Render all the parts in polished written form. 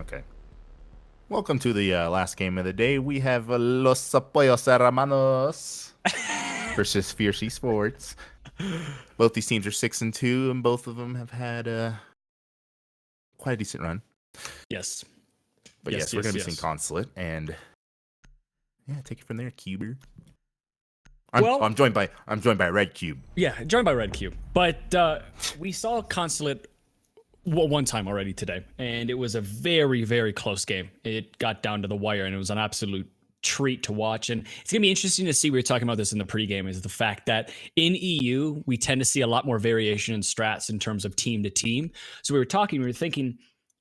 Okay. Welcome to the last game of the day. We have Los Pollos Hermanos versus Fierce Esports. Both these teams are 6-2, and both of them have had quite a decent run. Yes. But yes, we're going to be seeing Consulate, and yeah, take it from there, Cuber. I'm joined by Red Cube. Yeah, joined by Red Cube. But we saw Consulate one time already today, and it was a very, very close game. It got down to the wire, and it was an absolute treat to watch. And it's gonna be interesting to see. We were talking about this in the pregame, is the fact that in EU we tend to see a lot more variation in strats in terms of team to team. So we were thinking,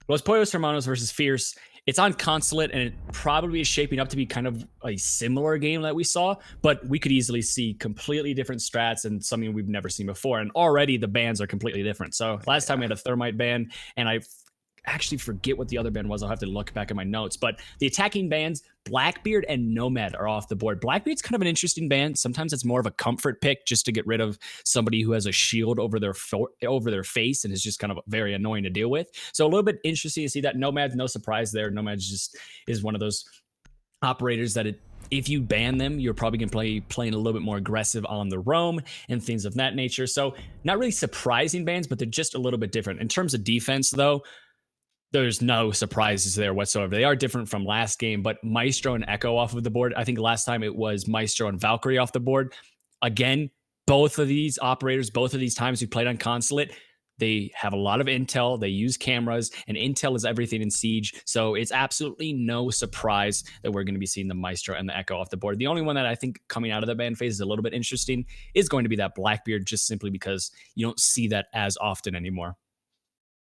Los Pollos Hermanos versus Fierce. It's on Consulate, and it probably is shaping up to be kind of a similar game that we saw, but we could easily see completely different strats and something we've never seen before. And already the bans are completely different. So last time we had a Thermite ban, and I actually forget what the other band was. I'll have to look back at my notes. But the attacking bands, Blackbeard and Nomad, are off the board. Blackbeard's kind of an interesting band. Sometimes it's more of a comfort pick just to get rid of somebody who has a shield over their face and is just kind of very annoying to deal with. So a little bit interesting to see that. Nomad, no surprise there. Nomad just is one of those operators that if you ban them, you're probably going to playing a little bit more aggressive on the roam and things of that nature. So not really surprising bans, but they're just a little bit different. In terms of defense, though, there's no surprises there whatsoever. They are different from last game, but Maestro and Echo off of the board. I think last time it was Maestro and Valkyrie off the board. Again, both of these operators, both of these times we played on Consulate, they have a lot of intel. They use cameras, and intel is everything in Siege. So it's absolutely no surprise that we're going to be seeing the Maestro and the Echo off the board. The only one that I think coming out of the ban phase is a little bit interesting is going to be that Blackbeard, just simply because you don't see that as often anymore.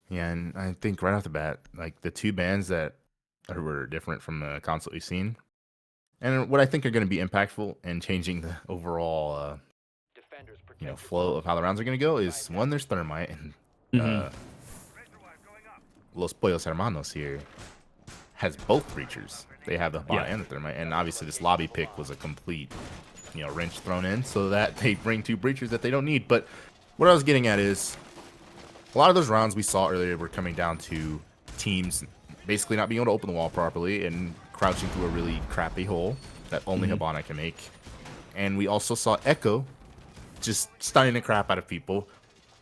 Yeah, and I think right off the bat, like the two bands that were different from the console we've seen, and what I think are going to be impactful and changing the overall, flow of how the rounds are going to go is one, there's Thermite, and Los Pollos Hermanos here has both breachers. They have the bot and the Thermite, and obviously this lobby pick was a complete, wrench thrown in so that they bring two breachers that they don't need. But what I was getting at is, a lot of those rounds we saw earlier were coming down to teams basically not being able to open the wall properly and crouching through a really crappy hole that only Hibana can make. And we also saw Echo just stunning the crap out of people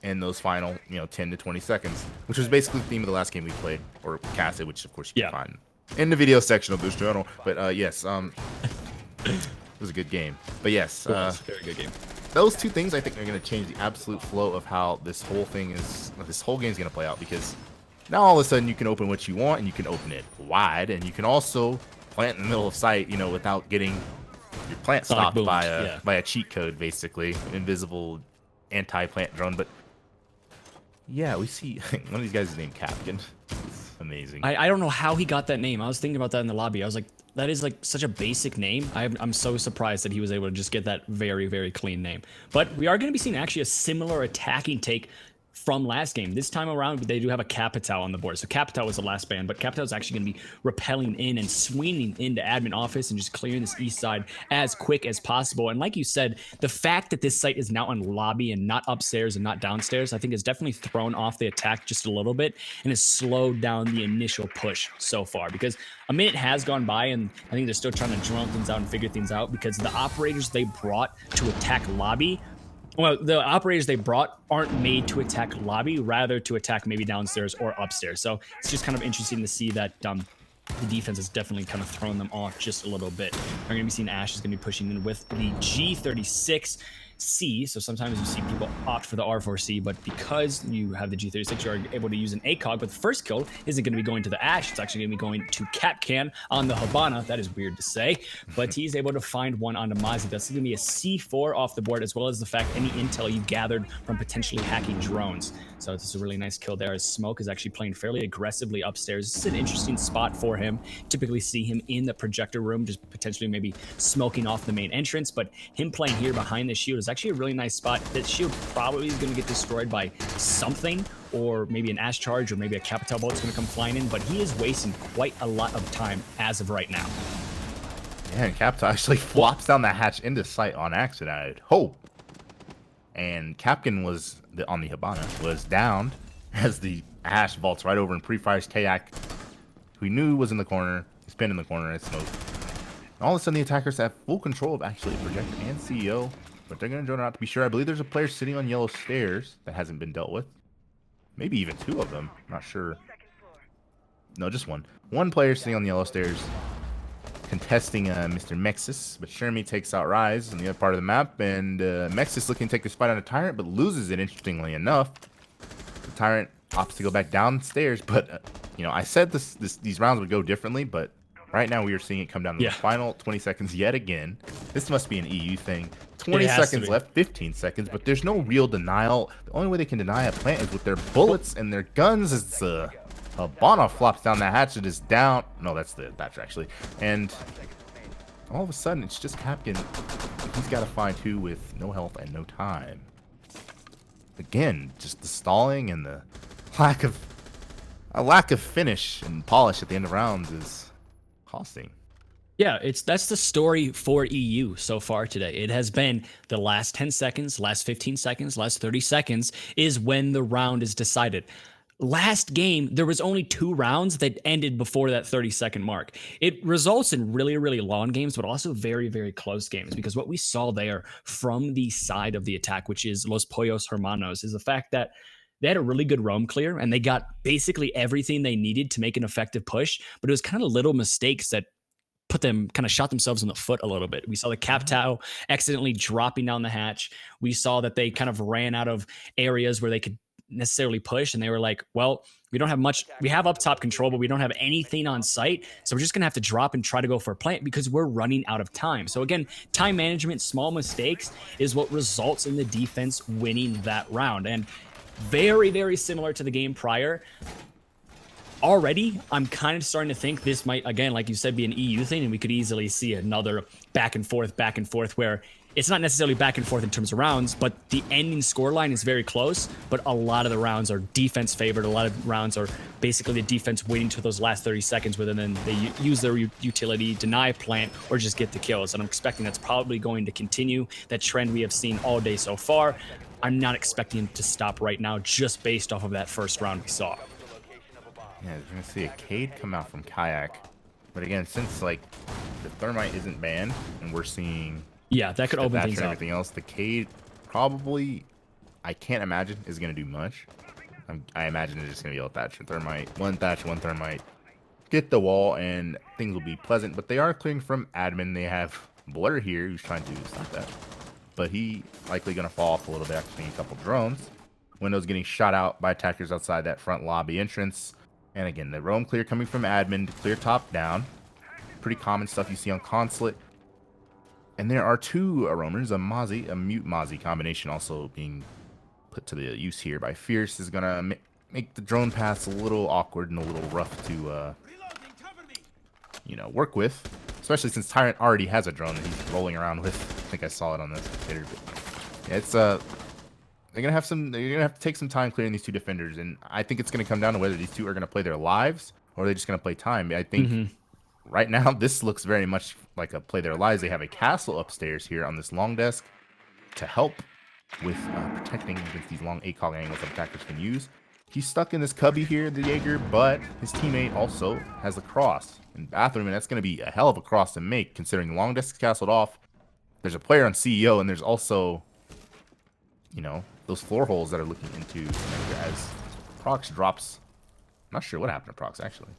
in those final, 10 to 20 seconds, which was basically the theme of the last game we played, or casted, which of course you can find in the video section of this channel. But yes, it was a good game. But yes, very good game. Those two things I think are going to change the absolute flow of how this whole game is going to play out, because now all of a sudden you can open what you want and you can open it wide, and you can also plant in the middle of sight, without getting your plant stopped by a cheat code, basically invisible anti-plant drone. But yeah, we see one of these guys is named Captain. It's amazing. I don't know how he got that name. I was thinking about that in the lobby. I was like, that is like such a basic name. I'm so surprised that he was able to just get that very, very clean name. But we are going to be seeing actually a similar attacking take from last game. This time around, they do have a Capital on the board. So Capital was the last ban, but Capital is actually going to be rappelling in and swinging into admin office and just clearing this east side as quick as possible. And like you said, the fact that this site is now on lobby and not upstairs and not downstairs, I think has definitely thrown off the attack just a little bit and has slowed down the initial push so far, because a minute has gone by and I think they're still trying to drone things out and figure things out, because the operators they brought to attack lobby, well, the operators they brought aren't made to attack lobby, rather to attack maybe downstairs or upstairs. So it's just kind of interesting to see that the defense has definitely kind of thrown them off just a little bit. We're going to be seeing Ash is going to be pushing in with the G36C. So sometimes you see people opt for the R4C, but because you have the G36, you're able to use an ACOG. But the first kill isn't going to be going to the Ash. It's actually going to be going to Capcan on the Hibana. That is weird to say, but he's able to find one on the Mozzie. That's going to be a C4 off the board, as well as the fact any intel you gathered from potentially hacking drones. So this is a really nice kill there, as Smoke is actually playing fairly aggressively upstairs. This is an interesting spot for him. Typically see him in the projector room, just potentially maybe smoking off the main entrance, but him playing here behind the shield is actually a really nice spot. That shield probably is going to get destroyed by something, or maybe an Ash charge, or maybe a Capital bolt's going to come flying in, but he is wasting quite a lot of time as of right now. Yeah, and Capital actually flops down the hatch into sight on accident, I'd hope. And Capcan was on the Hibana was downed as the Ash vaults right over and pre-fires Kayak, who he knew was in the corner. He's pinned in the corner. It's smoke. All of a sudden, the attackers have full control of actually Projector and CEO, but they're going to drone out to be sure. I believe there's a player sitting on yellow stairs that hasn't been dealt with. Maybe even two of them. Not sure. No, just one. One player sitting on the yellow stairs contesting Mr. Mexis, but Shermie takes out Rise on the other part of the map, and Mexis looking to take this fight on a Tyrant, but loses it, interestingly enough. The Tyrant opts to go back downstairs, but, you know, I said these rounds would go differently, but right now we are seeing it come down to the final 20 seconds yet again. This must be an EU thing. 20 seconds left, 15 seconds, but there's no real denial. The only way they can deny a plant is with their bullets and their guns. It's Habana flops down the hatch. It is down. No, that's the Thatcher, actually. And all of a sudden, it's just Capkin. He's got to find two with no health and no time. Again, just the stalling and the lack of finish and polish at the end of rounds is costing. Yeah, that's the story for EU so far today. It has been the last 10 seconds, last 15 seconds, last 30 seconds is when the round is decided. Last game, there was only 2 rounds that ended before that 30-second mark. It results in really, really long games, but also very, very close games, because what we saw there from the side of the attack, which is Los Pollos Hermanos, is the fact that they had a really good roam clear, and they got basically everything they needed to make an effective push, but it was kind of little mistakes that shot themselves in the foot a little bit. We saw the Captao accidentally dropping down the hatch. We saw that they kind of ran out of areas where they could necessarily push, and they were like, well, we don't have much. We have up top control, but we don't have anything on site, so we're just gonna have to drop and try to go for a plant because we're running out of time. So again, time management, small mistakes is what results in the defense winning that round. And very, very similar to the game prior. Already, I'm kind of starting to think this might, again, like you said, be an EU thing, and we could easily see another back and forth, where it's not necessarily back and forth in terms of rounds, but the ending scoreline is very close, but a lot of the rounds are defense favored. A lot of rounds are basically the defense waiting to those last 30 seconds where then they use their utility, deny plant, or just get the kills. And I'm expecting that's probably going to continue, that trend we have seen all day so far. I'm not expecting it to stop right now just based off of that first round we saw. Yeah, you're going to see a Cade come out from Kayak. But again, since like the Thermite isn't banned and we're seeing... Yeah, that could open things up. Everything else, the Cade probably, I can't imagine, is going to do much. I imagine it's just going to be a Thatcher Thermite. One Thatcher, one Thermite. Get the wall and things will be pleasant. But they are clearing from admin. They have Blur here who's trying to stop that. But he likely going to fall off a little bit after seeing a couple drones. Windows getting shot out by attackers outside that front lobby entrance. And again, the roam clear coming from admin to clear top down. Pretty common stuff you see on Consulate. And there are 2 roamers, a mute Mozzie combination also being put to the use here by Fierce. Is going to make the drone paths a little awkward and a little rough to, work with. Especially since Tyrant already has a drone that he's rolling around with. I think I saw it on the spectator. Yeah, it's, they're gonna have to take some time clearing these 2 defenders, and I think it's gonna come down to whether these 2 are gonna play their lives or they're just gonna play time. I think right now this looks very much like a play their lives. They have a castle upstairs here on this long desk to help with protecting against these long ACOG angles that attackers can use. He's stuck in this cubby here, the Jaeger, but his teammate also has a cross in bathroom, and that's gonna be a hell of a cross to make considering the long desk is castled off. There's a player on CEO, and there's also, those floor holes that are looking into as Prox drops. I'm not sure what happened to Prox, actually.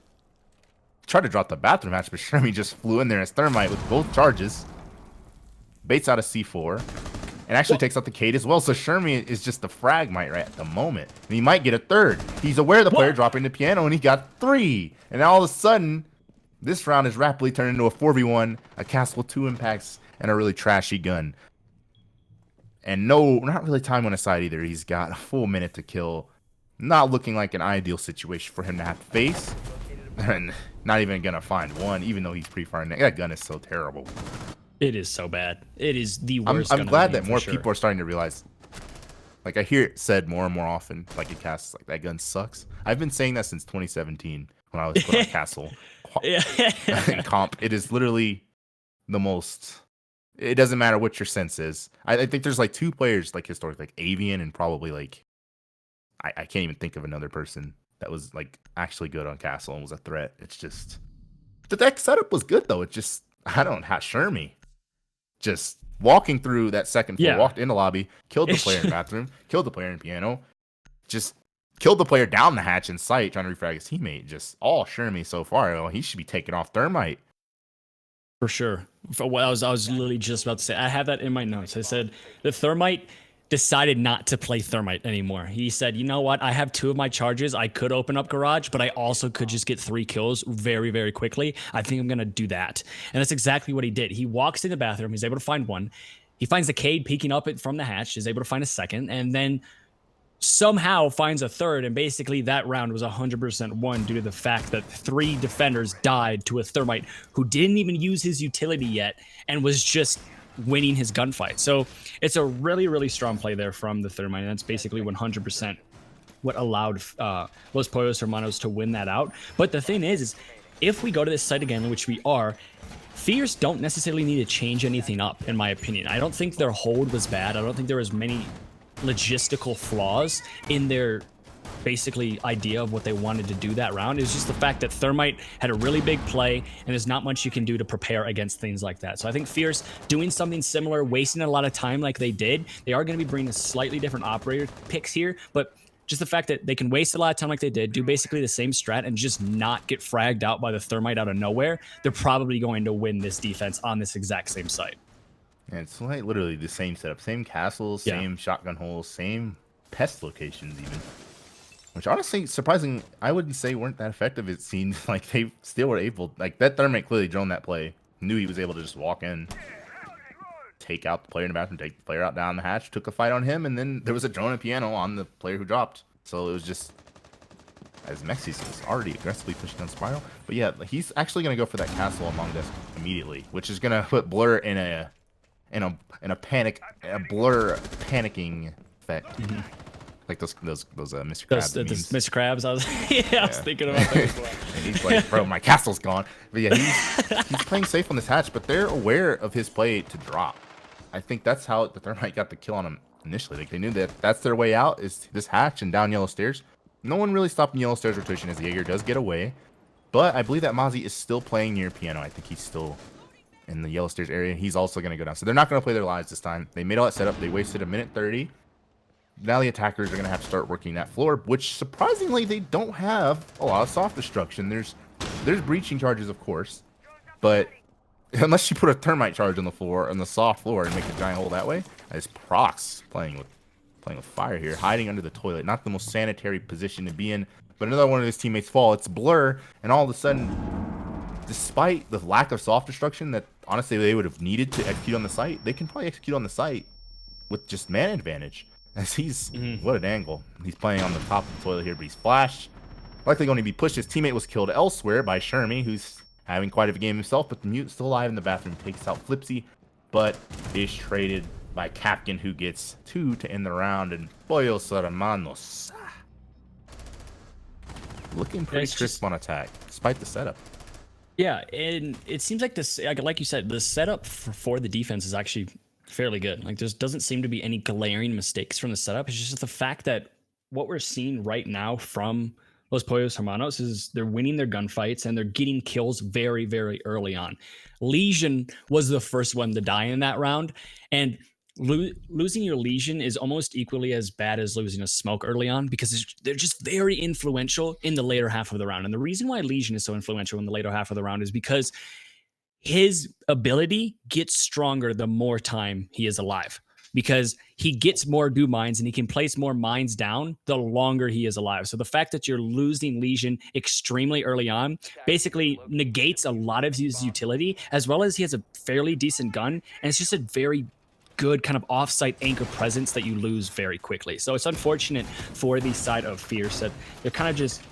Tried to drop the bathroom hatch, but Shermie just flew in there as Thermite with both charges. Baits out a C4. And actually takes out the Cade as well. So Shermie is just the fragmite right at the moment. And he might get a 3rd. He's aware of the player dropping the piano, and he got 3. And now all of a sudden, this round is rapidly turned into a 4v1, a castle with 2 impacts, and a really trashy gun. And no, not really time on his side either. He's got a full minute to kill. Not looking like an ideal situation for him to have to face. And not even going to find one, even though he's pretty far in. That gun is so terrible. It is so bad. It is the worst. I'm glad that more people are starting to realize. Like, I hear it said more and more often, like it casts, like, that gun sucks. I've been saying that since 2017 when I was put on Castle. Comp. It is literally the most... It doesn't matter what your sense is. I think there's like 2 players, like historically, like Avian and probably like I can't even think of another person that was like actually good on Castle and was a threat. It's just the deck setup was good though. It just I don't have Shermie just walking through that second floor, walked in the lobby, killed the player in bathroom, killed the player in piano, just killed the player down the hatch in sight, trying to refrag his teammate. Just all Shermie so far. Oh, he should be taking off Thermite. For sure. For what I was literally just about to say. I have that in my notes. I said the Thermite decided not to play Thermite anymore. He said, you know what? I have 2 of my charges. I could open up Garage, but I also could just get 3 kills very, very quickly. I think I'm going to do that. And that's exactly what he did. He walks in the bathroom. He's able to find 1. He finds the Cade peeking up from the hatch. Is able to find a 2nd. And then somehow finds a 3rd, and basically that round was 100% won due to the fact that 3 defenders died to a Thermite who didn't even use his utility yet and was just winning his gunfight. So it's a really, really strong play there from the Thermite, and that's basically 100% what allowed Los Pollos Hermanos to win that out. But the thing is if we go to this site again, which we are, Fierce don't necessarily need to change anything up, in my opinion. I don't think their hold was bad. I don't think there was many logistical flaws in their basically idea of what they wanted to do that round. It was just the fact that Thermite had a really big play, and there's not much you can do to prepare against things like that. So I think Fierce doing something similar, wasting a lot of time like they did. They are going to be bringing a slightly different operator picks here, but just the fact that they can waste a lot of time like they did, do basically the same strat, and just not get fragged out by the Thermite out of nowhere, they're probably going to win this defense on this exact same site. And it's like literally the same setup, same castles, same shotgun holes, same pest locations even. Which honestly, surprising, I wouldn't say weren't that effective. It seemed like they still were able, like that Thermite clearly droned that play. Knew he was able to just walk in, take out the player in the bathroom, take the player out down the hatch, took a fight on him, and then there was a drone and piano on the player who dropped. So it was just, as Mexis was already aggressively pushing on Spiral. But yeah, he's actually going to go for that castle Among Us immediately, which is going to put Blur in a panic, a Blur panicking effect. Like those Mr. Krabs memes. Mr. Krabs, I was thinking about that as well. And he's like, bro, my castle's gone. But yeah, he's playing safe on this hatch, but they're aware of his play to drop. I think that's how the Thermite got the kill on him initially. Like they knew that that's their way out, is this hatch and down yellow stairs. No one really stopped yellow stairs rotation as Jaeger does get away. But I believe that Mozzie is still playing near piano. I think he's still in the yellow stairs area. He's also going to go down. So they're not going to play their lives this time. They made all that setup. They wasted 1:30. Now the attackers are going to have to start working that floor, which surprisingly they don't have a lot of soft destruction. There's breaching charges, of course, but unless you put a Thermite charge on the floor, on the soft floor, and make a giant hole that way, as Prox playing with fire here, hiding under the toilet. Not the most sanitary position to be in, but another one of his teammates fall. It's Blur, and all of a sudden, despite the lack of soft destruction that honestly they would have needed to execute on the site, they can probably execute on the site with just man advantage. As he's, what an angle. He's playing on the top of the toilet here, but he's flashed. Likely going to be pushed. His teammate was killed elsewhere by Shermie, who's having quite a game himself, but the Mute's still alive in the bathroom. Takes out Flipsy, but is traded by Captain, who gets 2 to end the round, and Pollos Hermanos looking pretty crisp on attack, despite the setup. Yeah, and it seems like this, like you said, the setup for the defense is actually fairly good. Like there doesn't seem to be any glaring mistakes from the setup. It's just the fact that what we're seeing right now from Los Pollos Hermanos is they're winning their gunfights and they're getting kills very, very early on. Legion was the first one to die in that round, and losing your Legion is almost equally as bad as losing a Smoke early on, because they're just very influential in the later half of the round. And the reason why Legion is so influential in the later half of the round is because his ability gets stronger the more time he is alive, because he gets more dew mines and he can place more mines down the longer he is alive. So the fact that you're losing Legion extremely early on basically negates a lot of his utility, as well as he has a fairly decent gun, and it's just a very good kind of off-site anchor presence that you lose very quickly. So it's unfortunate for the side of Fierce that they're kind of just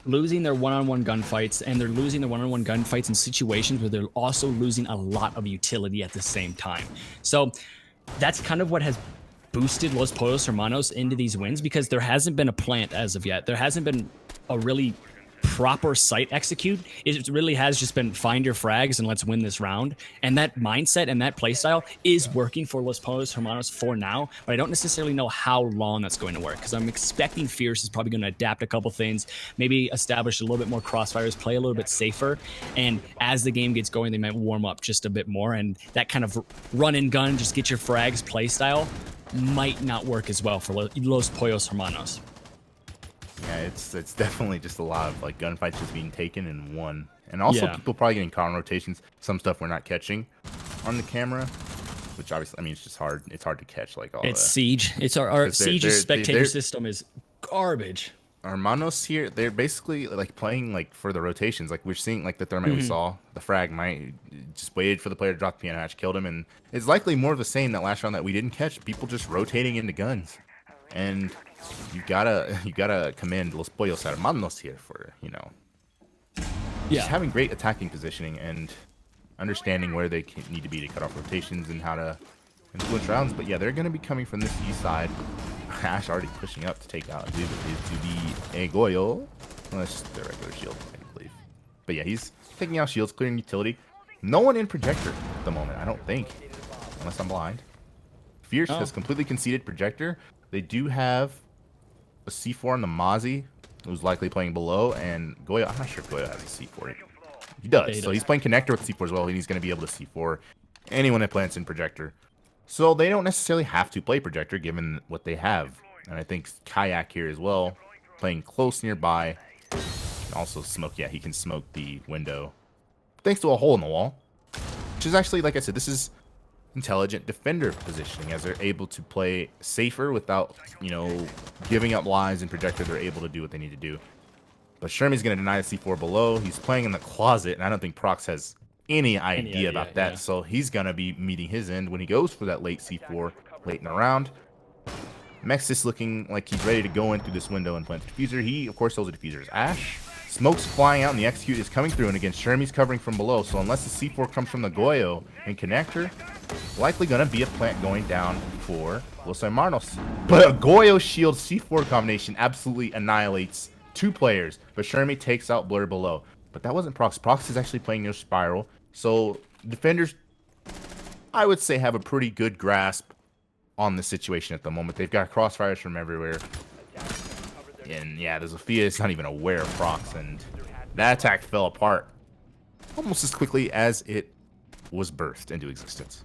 losing their one-on-one gunfights, and they're losing their one-on-one gunfights in situations where they're also losing a lot of utility at the same time. So that's kind of what has boosted Los Pollos Hermanos into these wins, because there hasn't been a plant as of yet. There hasn't been a really proper site execute, it really has just been find your frags and let's win this round. And that mindset and that playstyle is working for Los Pollos Hermanos for now, but I don't necessarily know how long that's going to work, because I'm expecting Fierce is probably going to adapt a couple things, maybe establish a little bit more crossfires, play a little bit safer, and as the game gets going, they might warm up just a bit more, and that kind of run and gun, just get your frags playstyle might not work as well for Los Pollos Hermanos. Yeah, it's definitely just a lot of like gunfights just being taken and won, and also people probably getting caught on rotations. Some stuff we're not catching on the camera, which obviously, I mean, it's just hard. It's hard to catch like all. It's Siege. It's our Siege's spectator system is garbage. Hermanos here, they're basically like playing like for the rotations. Like we're seeing like the thermite we saw, the frag might just waited for the player to drop the piano hatch, killed him, and it's likely more of the same that last round that we didn't catch. People just rotating into guns, and you gotta commend Los Pollos Hermanos here for, you know, just having great attacking positioning and understanding where they need to be to cut off rotations and how to influence rounds. But yeah, they're gonna be coming from this east side. Ash already pushing up to take out, I believe it is to be a Goyo. Well, that's just their regular shield, I believe. But yeah, he's taking out shields, clearing utility. No one in projector at the moment, I don't think, unless I'm blind. Fierce has completely conceded projector. They do have a C4 on the Mozzie, who's likely playing below, and Goyo, I'm not sure if Goyo has a C4. He does, so he's playing connector with C4 as well, and he's going to be able to C4 anyone that plants in projector. So they don't necessarily have to play projector given what they have. And I think Kayak here as well, playing close nearby. Also smoke, yeah, he can smoke the window thanks to a hole in the wall. Which is actually, like I said, this is intelligent defender positioning, as they're able to play safer without, you know, giving up lines in projector. They're able to do what they need to do. But Shermie's going to deny the C4 below. He's playing in the closet, and I don't think Prox has any idea about that, so he's gonna be meeting his end when he goes for that late C4 late in the round. Mexis looking like he's ready to go in through this window and plant the diffuser. He of course holds the diffusers. Ash, smoke's flying out and the execute is coming through, and again Shermie's covering from below, so unless the C4 comes from the Goyo and connector, likely gonna be a plant going down for Los Hermanos. But a Goyo shield C4 combination absolutely annihilates two players, but Shermie takes out Blur below. But that wasn't Prox. Prox is actually playing near Spiral. So defenders, I would say, have a pretty good grasp on the situation at the moment. They've got crossfires from everywhere. And yeah, the Zofia is not even aware of Prox. And that attack fell apart almost as quickly as it was birthed into existence.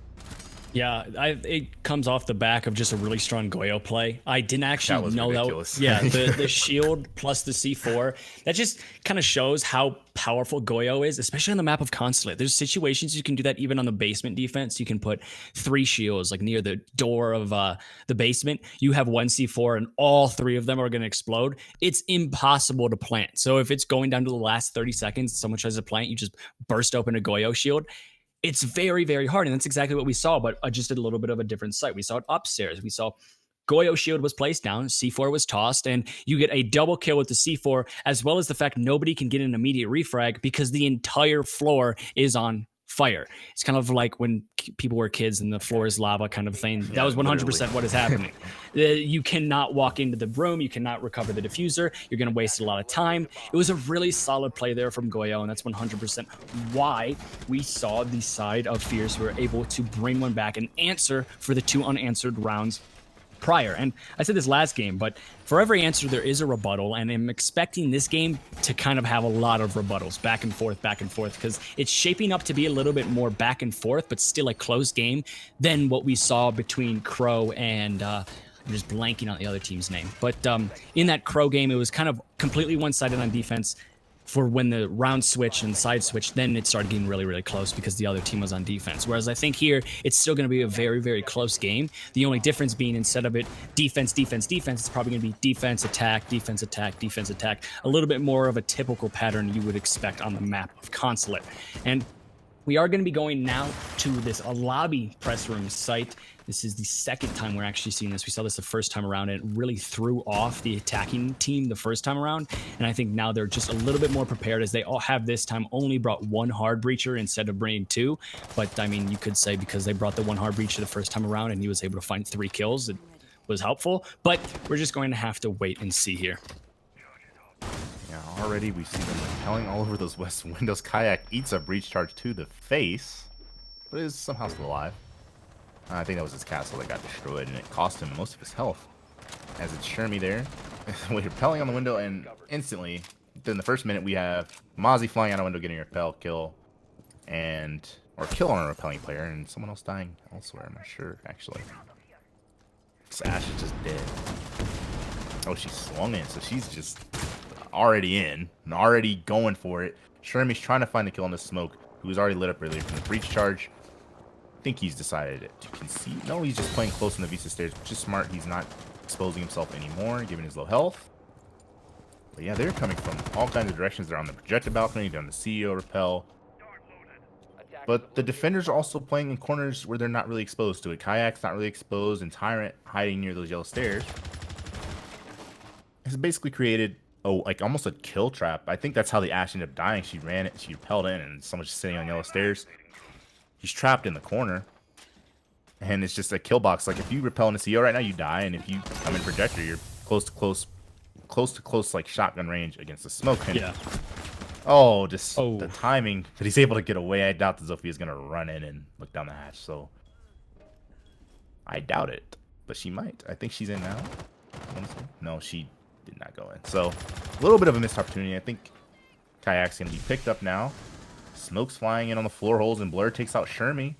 Yeah, it comes off the back of just a really strong Goyo play. I didn't actually know ridiculous. that. Yeah, the shield plus the C4. That just kind of shows how powerful Goyo is, especially on the map of Consulate. There's situations you can do that even on the basement defense. You can put 3 shields like near the door of the basement. You have 1 C4 and all 3 of them are going to explode. It's impossible to plant. So if it's going down to the last 30 seconds, someone tries to plant, you just burst open a Goyo shield. It's very, very hard, and that's exactly what we saw, but just a little bit of a different site. We saw it upstairs. We saw Goyo shield was placed down, C4 was tossed, and you get a double kill with the C4, as well as the fact nobody can get an immediate refrag because the entire floor is on fire. It's kind of like when people were kids and the floor is lava kind of thing. That was 100% what is happening. You cannot walk into the room. You cannot recover the diffuser. You're going to waste a lot of time. It was a really solid play there from Goyo, and that's 100% why we saw the side of Fierce who were able to bring one back and answer for the 2 unanswered rounds prior. And I said this last game, but for every answer there is a rebuttal, and I'm expecting this game to kind of have a lot of rebuttals back and forth, because it's shaping up to be a little bit more back and forth, but still a close game than what we saw between Crow and I'm just blanking on the other team's name. But in that Crow game, it was kind of completely one-sided on defense. For when the round switch and side switch, then it started getting really, really close because the other team was on defense. Whereas I think here, it's still going to be a very, very close game. The only difference being instead of it defense, defense, defense, it's probably going to be defense, attack, defense, attack, defense, attack. A little bit more of a typical pattern you would expect on the map of Consulate. And we are going to be going now to this lobby press room site. This is the second time we're actually seeing this. We saw this the first time around, and it really threw off the attacking team the first time around. And I think now they're just a little bit more prepared, as they all have this time only brought 1 hard breacher instead of bringing 2. But I mean, you could say because they brought the 1 hard breacher the first time around and he was able to find 3 kills, it was helpful. But we're just going to have to wait and see here. Yeah, already we see them repelling all over those west windows. Kayak eats a breach charge to the face, but is somehow still alive. I think that was his castle that got destroyed, and it cost him most of his health. As it's Shermie there, we're repelling on the window, and instantly, within the first minute, we have Mozzie flying out a window, getting a repel kill, or kill on a repelling player, and someone else dying elsewhere. I'm not sure, actually. This Ash is just dead. Oh, she swung in, so she's just already in, and already going for it. Shermie's trying to find the kill on the smoke, who was already lit up earlier from the breach charge. I think he's decided to concede. No, he's just playing close on the Visa stairs, which is smart. He's not exposing himself anymore, given his low health. But yeah, they're coming from all kinds of directions. They're on the projected balcony, they're on the CEO repel. But the defenders are also playing in corners where they're not really exposed to it. Kayak's not really exposed, and Tyrant hiding near those yellow stairs has basically created like almost a kill trap. I think that's how the Ash ended up dying. She ran it, she repelled in, and someone's just sitting on yellow stairs. He's trapped in the corner, and it's just a kill box. Like if you repel in a CEO right now, you die, and if you come in projector, you're close to close like shotgun range against the smoke. And Yeah. oh, just the timing that he's able to get away. I doubt that Zofia is gonna run in and look down the hatch. So I doubt it, but she might. I think she's in now. No, she did not go in. So a little bit of a missed opportunity. I think Kayak's gonna be picked up now. Smoke's flying in on the floor holes, and Blur takes out Shermie.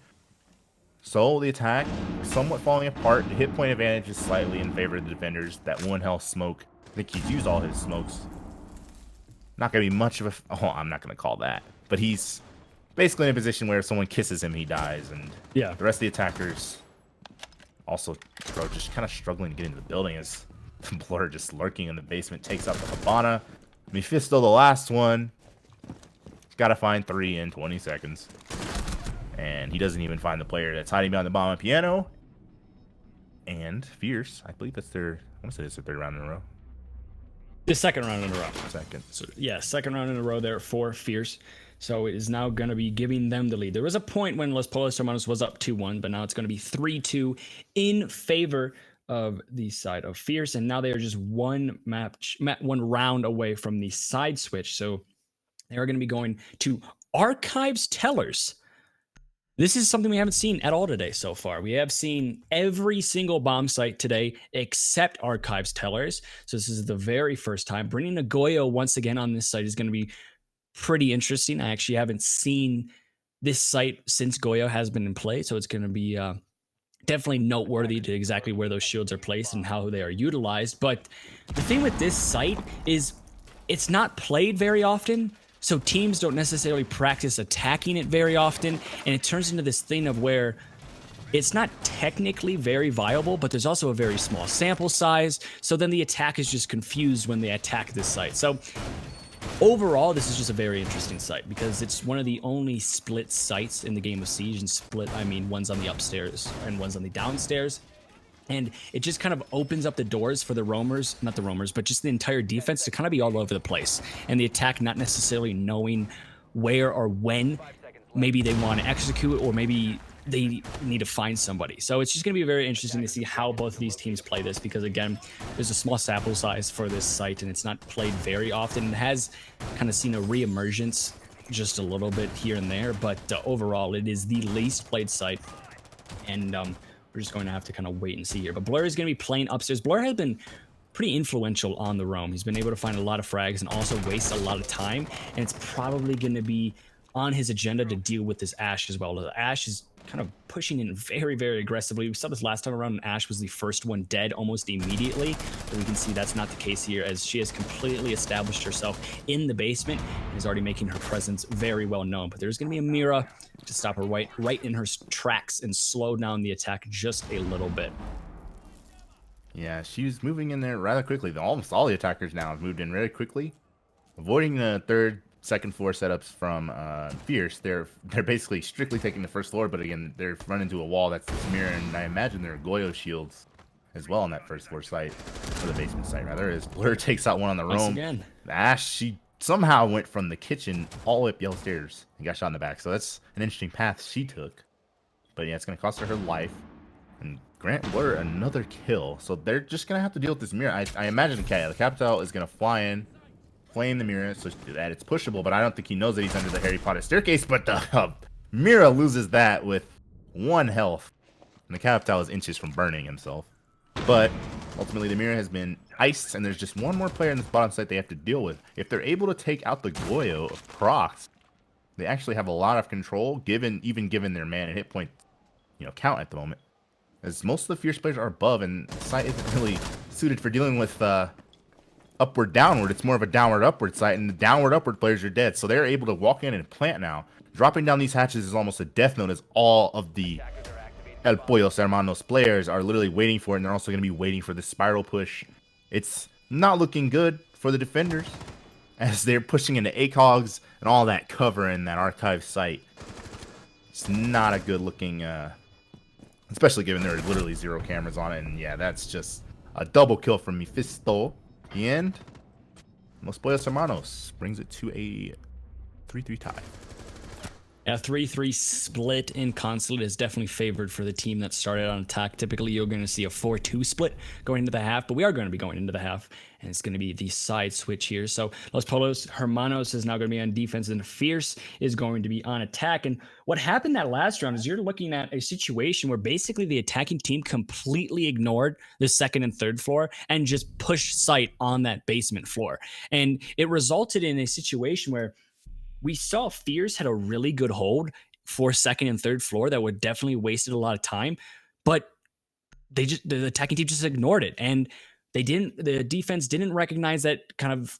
So the attack somewhat falling apart. The hit point advantage is slightly in favor of the defenders. That 1 health smoke, I think he's used all his smokes. Not going to be much of a... Oh, I'm not going to call that. But he's basically in a position where if someone kisses him, he dies. And yeah, the rest of the attackers also just kind of struggling to get into the building as Blur just lurking in the basement takes out the Habana. Mephisto, the last one. Got to find 3 in 20 seconds. And he doesn't even find the player that's hiding behind the bomb and piano. And Fierce, I believe that's their... I want to say it's their 3rd round in a row. The 2nd round in a row. Second. So, yeah, 2nd round in a row there for Fierce. So it is now going to be giving them the lead. There was a point when Los Pollos Hermanos was up 2-1, but now it's going to be 3-2 in favor of the side of Fierce. And now they are just one round away from the side switch. So they are going to be going to Archives Tellers. This is something we haven't seen at all today so far. We have seen every single bomb site today except Archives Tellers. So this is the very first time. Bringing a Goyo once again on this site is going to be pretty interesting. I actually haven't seen this site since Goyo has been in play. So it's going to be definitely noteworthy to exactly where those shields are placed and how they are utilized. But the thing with this site is it's not played very often. So teams don't necessarily practice attacking it very often, and it turns into this thing of where it's not technically very viable, but there's also a very small sample size, so then the attack is just confused when they attack this site. So overall, this is just a very interesting site because it's one of the only split sites in the game of Siege, and split, I mean one's on the upstairs and one's on the downstairs. And it just kind of opens up the doors for the roamers, not the roamers, but just the entire defense to kind of be all over the place. And the attack not necessarily knowing where or when maybe they want to execute, or maybe they need to find somebody. So it's just going to be very interesting to see how both of these teams play this, because again, there's a small sample size for this site and it's not played very often. It has kind of seen a re-emergence just a little bit here and there, but overall it is the least played site. And we're just going to have to kind of wait and see here. But Blur is going to be playing upstairs. Blur has been pretty influential on the roam. He's been able to find a lot of frags and also waste a lot of time. And it's probably going to be on his agenda to deal with this Ashe as well. The Ashe is kind of pushing in very, very aggressively. We saw this last time around, and Ashe was the first one dead almost immediately. But we can see that's not the case here, as she has completely established herself in the basement and is already making her presence very well known. But there's going to be a Mira to stop her right in her tracks and slow down the attack just a little bit. Yeah, she's moving in there rather quickly. Almost all the attackers now have moved in very quickly, avoiding the 3rd, 2nd floor setups from Fierce. They're basically strictly taking the 1st floor, but again, they're running into a wall that's this mirror, and I imagine there are Goyo shields as well on that 1st floor site, or the basement site rather, as Blur takes out one on the roam. Again. Ashe, she somehow went from the kitchen all the way up yellow stairs and got shot in the back, so that's an interesting path she took. But yeah, it's going to cost her life and grant Blur another kill. So they're just going to have to deal with this mirror. I imagine the Capital is going to fly flame the Mira so that it's pushable, but I don't think he knows that he's under the Harry Potter staircase. But the Mira loses that with 1 health, and the Capitao is inches from burning himself. But ultimately, the Mira has been iced, and there's just one more player in this bottom site they have to deal with. If they're able to take out the Goyo of Prox, they actually have a lot of control, even given their man and hit point, count at the moment. As most of the Fierce players are above, and the site isn't really suited for dealing with upward downward. It's more of a downward upward site, and the downward upward players are dead, so they're able to walk in and plant now. Dropping down these hatches is almost a death note, as all of the El Pollos Hermanos players are literally waiting for it, and they're also going to be waiting for the spiral push. It's not looking good for the defenders, as they're pushing into ACOGs and all that cover in that archive site. It's not a good looking, especially given there are literally 0 cameras on it, and yeah, that's just a double kill from Mephisto. The end. Los Pollos Hermanos brings it to a 3-3 tie. A 3-3 split in Consulate is definitely favored for the team that started on attack. Typically, you're going to see a 4-2 split going into the half, but we are going to be going into the half, and it's going to be the side switch here. So Los Pollos Hermanos is now going to be on defense, and Fierce is going to be on attack. And what happened that last round is you're looking at a situation where basically the attacking team completely ignored the second and third floor and just pushed sight on that basement floor. And it resulted in a situation where we saw Fierce had a really good hold for second and third floor that would definitely wasted a lot of time, but the attacking team just ignored it, and the defense didn't recognize that kind of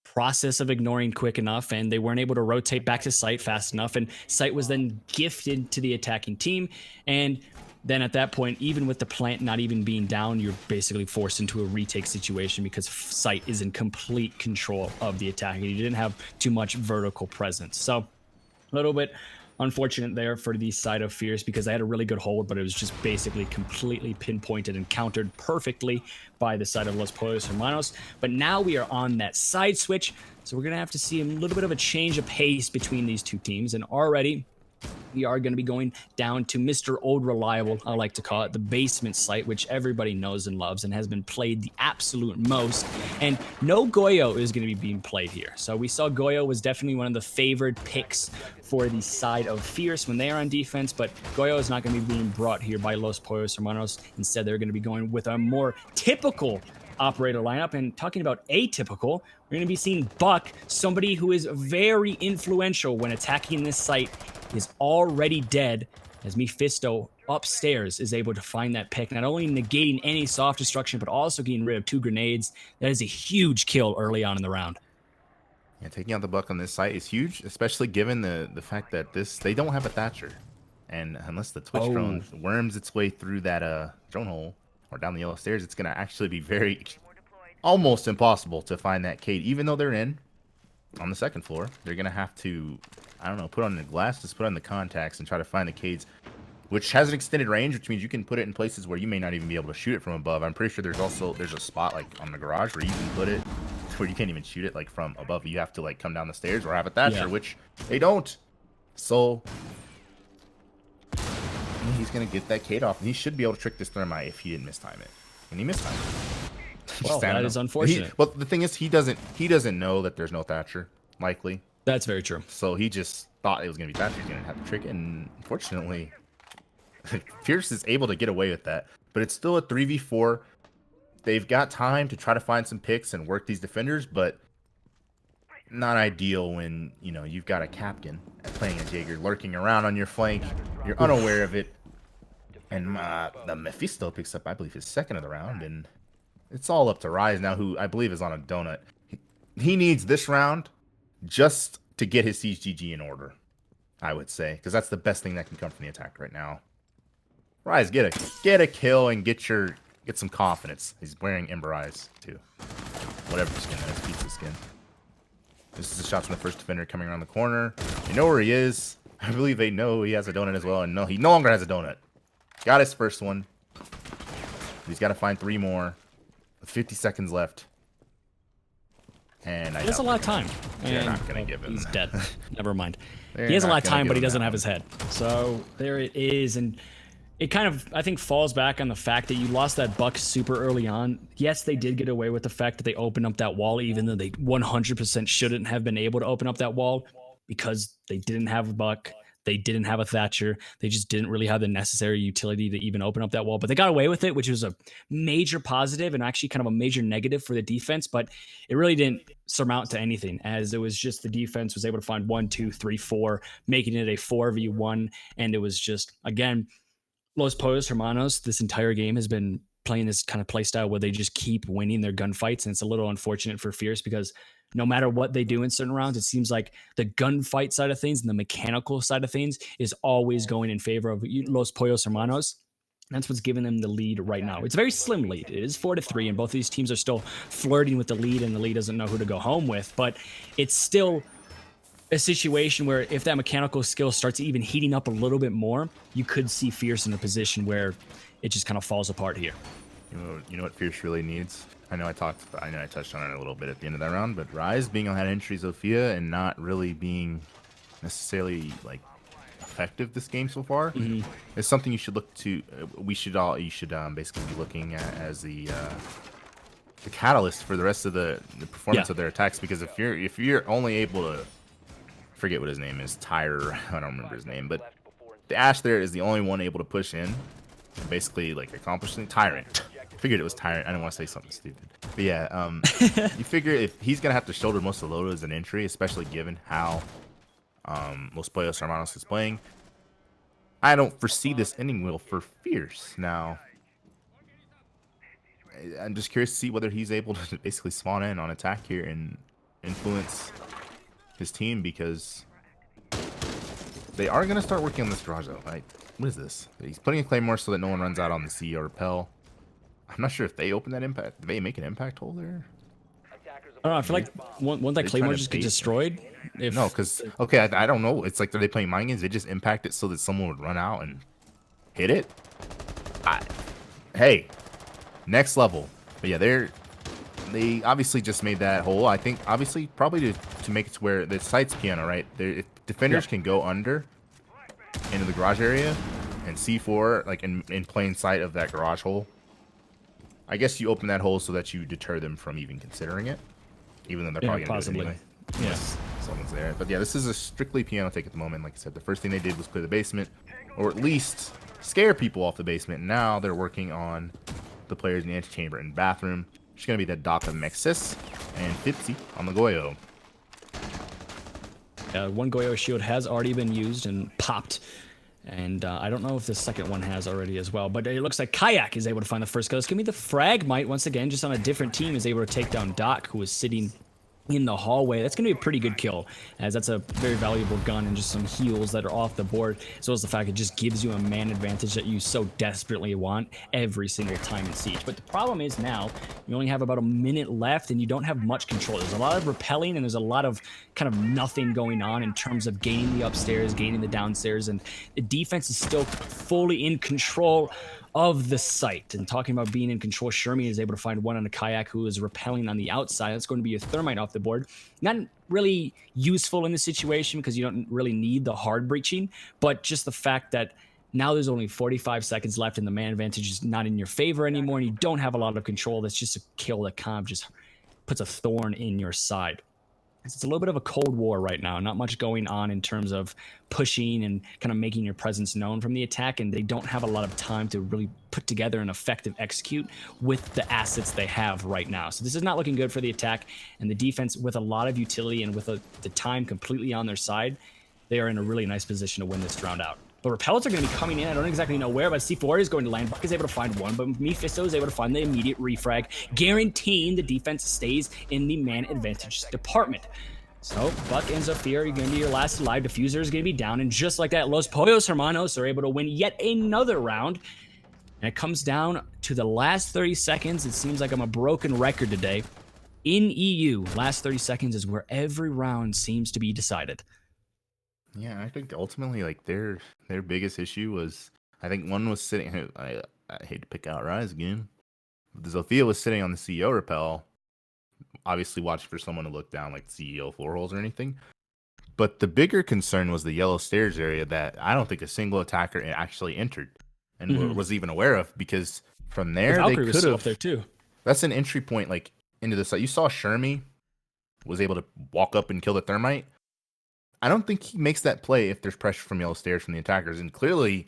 process of ignoring quick enough, and they weren't able to rotate back to site fast enough, and site was then gifted to the attacking team. And then at that point, even with the plant not even being down, you're basically forced into a retake situation because site is in complete control of the attack, and you didn't have too much vertical presence. So a little bit unfortunate there for the side of Fierce, because they had a really good hold, but it was just basically completely pinpointed and countered perfectly by the side of Los Pollos Hermanos. But now we are on that side switch, so we're going to have to see a little bit of a change of pace between these two teams, and already we are going to be going down to Mr. Old Reliable, I like to call it, the basement site, which everybody knows and loves and has been played the absolute most. And no Goyo is going to be being played here. So we saw Goyo was definitely one of the favored picks for the side of Fierce when they are on defense, but Goyo is not going to be being brought here by Los Pollos Hermanos. Instead, they're going to be going with a more typical operator lineup. And talking about atypical, we're going to be seeing Buck, somebody who is very influential when attacking this site, is already dead, as Mephisto upstairs is able to find that pick, not only negating any soft destruction, but also getting rid of 2 grenades. That is a huge kill early on in the round. Yeah, taking out the Buck on this site is huge, especially given the fact that they don't have a Thatcher. And unless the Twitch drone worms its way through that drone hole or down the yellow stairs, it's going to actually be almost impossible to find that Cade. Even though they're in on the second floor, they're going to have to, I don't know, put on the glasses, put on the contacts, and try to find the Cades, which has an extended range, which means you can put it in places where you may not even be able to shoot it from above. I'm pretty sure there's a spot like on the garage where you can put it where you can't even shoot it like from above. You have to like come down the stairs or have a Thatcher, which they don't. So he's going to get that Cade off, and he should be able to trick this Thermite if he didn't mistime it. And he mistimed it. Well, that is unfortunate. Well, the thing is, he doesn't know that there's no Thatcher, likely. That's very true. So he just thought it was going to be Thatcher. He's going to have to trick it, and unfortunately, Fierce is able to get away with that. But it's still a 3v4. They've got time to try to find some picks and work these defenders, but not ideal when, you've got a Captain playing a Jaeger lurking around on your flank. You're unaware of it. And the Mephisto picks up, I believe, his second of the round, and it's all up to Rise now, who I believe is on a donut. He needs this round just to get his CGG in order, I would say, because that's the best thing that can come from the attack right now. Rise, get a kill and get some confidence. He's wearing Ember Eyes too. Whatever skin that is, pizza skin. This is a shot from the first defender coming around the corner. They know where he is. I believe they know he has a donut as well, and no, he no longer has a donut. Got his first one. He's got to find 3 more. 50 seconds left. And there's a lot of time. They're not going to give him. He's dead. Never mind. He has a lot of time, but he doesn't have his head. So there it is. And it kind of, I think, falls back on the fact that you lost that buck super early on. Yes, they did get away with the fact that they opened up that wall, even though they 100% shouldn't have been able to open up that wall because they didn't have a buck. They didn't have a Thatcher. They just didn't really have the necessary utility to even open up that wall. But they got away with it, which was a major positive and actually kind of a major negative for the defense. But it really didn't surmount to anything, as it was just the defense was able to find 1, 2, 3, 4, making it a 4v1. And it was just, again, Los Pollos Hermanos this entire game has been playing this kind of play style where they just keep winning their gunfights. And it's a little unfortunate for Fierce because no matter what they do in certain rounds, it seems like the gunfight side of things and the mechanical side of things is always going in favor of Los Pollos Hermanos. That's what's giving them the lead right now. It's a very slim lead. It is 4-3, and both of these teams are still flirting with the lead, and the lead doesn't know who to go home with. But it's still a situation where if that mechanical skill starts even heating up a little bit more, you could see Fierce in a position where it just kind of falls apart here. You know what Fierce really needs? I know I touched on it a little bit at the end of that round, but Rise being on that entry Zofia and not really being necessarily like effective this game so far is something you should look to. You should basically be looking at as the catalyst for the rest of the performance of their attacks. Because if you're only able to, forget what his name is, Tyre, I don't remember his name, but the Ashe there is the only one able to push in and basically like accomplish the Tyrant. Figured it was Tyrant. I didn't want to say something stupid, but yeah, you figure if he's gonna have to shoulder most of the load as an entry, especially given how Los Pollos Hermanos is playing, I don't foresee this ending well for Fierce. Now, I'm just curious to see whether he's able to basically spawn in on attack here and influence his team, because they are going to start working on this garage though. What is this? He's putting a claymore so that no one runs out on the CEO repel. I'm not sure if they open that impact. Did they make an impact hole there? I don't know. I feel like won't that claymore just get destroyed? No, because okay, I don't know. It's like, are they playing mind games? They just impact it so that someone would run out and hit it. Hey, next level. But yeah, they obviously just made that hole. I think obviously probably to make it to where the site's piano, right? If defenders can go under into the garage area and C4 like in plain sight of that garage hole, I guess you open that hole so that you deter them from even considering it, even though they're probably gonna do it anyway. Yes, someone's there. But yeah, this is a strictly piano take at the moment. Like I said, the first thing they did was clear the basement, or at least scare people off the basement. Now they're working on the players in the antechamber and bathroom. It's gonna be the Daka Mexis and Fipsy on the Goyo. One Goyo shield has already been used and popped. And I don't know if the second one has already as well, but it looks like Kayak is able to find the first kill. It's going to be the Fragmite, once again, just on a different team, is able to take down Doc, who is sitting in the hallway. That's going to be a pretty good kill, as that's a very valuable gun and just some heals that are off the board, as well as the fact it just gives you a man advantage that you so desperately want every single time in Siege. But the problem is now you only have about a minute left and you don't have much control. There's a lot of repelling and there's a lot of kind of nothing going on in terms of gaining the upstairs, gaining the downstairs, and the defense is still fully in control of the site. And talking about being in control, Shermie is able to find one on a Kayak who is repelling on the outside. That's going to be a Thermite off the board. Not really useful in this situation because you don't really need the hard breaching, but just the fact that now there's only 45 seconds left and the man advantage is not in your favor anymore and you don't have a lot of control. That's just a kill that kind of just puts a thorn in your side. It's a little bit of a cold war right now. Not much going on in terms of pushing and kind of making your presence known from the attack, and they don't have a lot of time to really put together an effective execute with the assets they have right now. So this is not looking good for the attack, and the defense, with a lot of utility and with the time completely on their side, they are in a really nice position to win this round out. But repellents are going to be coming in. I don't exactly know where, but C4 is going to land. Buck is able to find one, but Mephisto is able to find the immediate refrag, guaranteeing the defense stays in the man advantage department. So Buck and Zofia are going to be your last alive. Diffuser is going to be down, and just like that, Los Pollos Hermanos are able to win yet another round. And it comes down to the last 30 seconds. It seems like I'm a broken record today. In EU, last 30 seconds is where every round seems to be decided. Yeah, I think ultimately, like, their biggest issue was, I think one was sitting, I hate to pick out Rise again, but Zofia was sitting on the CEO repel, obviously watching for someone to look down, like CEO floor holes or anything. But the bigger concern was the yellow stairs area that I don't think a single attacker actually entered. and was even aware of, because from there they Valkyrie was could still up have. there too. That's an entry point like into the site. You saw Shermie was able to walk up and kill the thermite. I don't think he makes that play if there's pressure from yellow stairs from the attackers, and clearly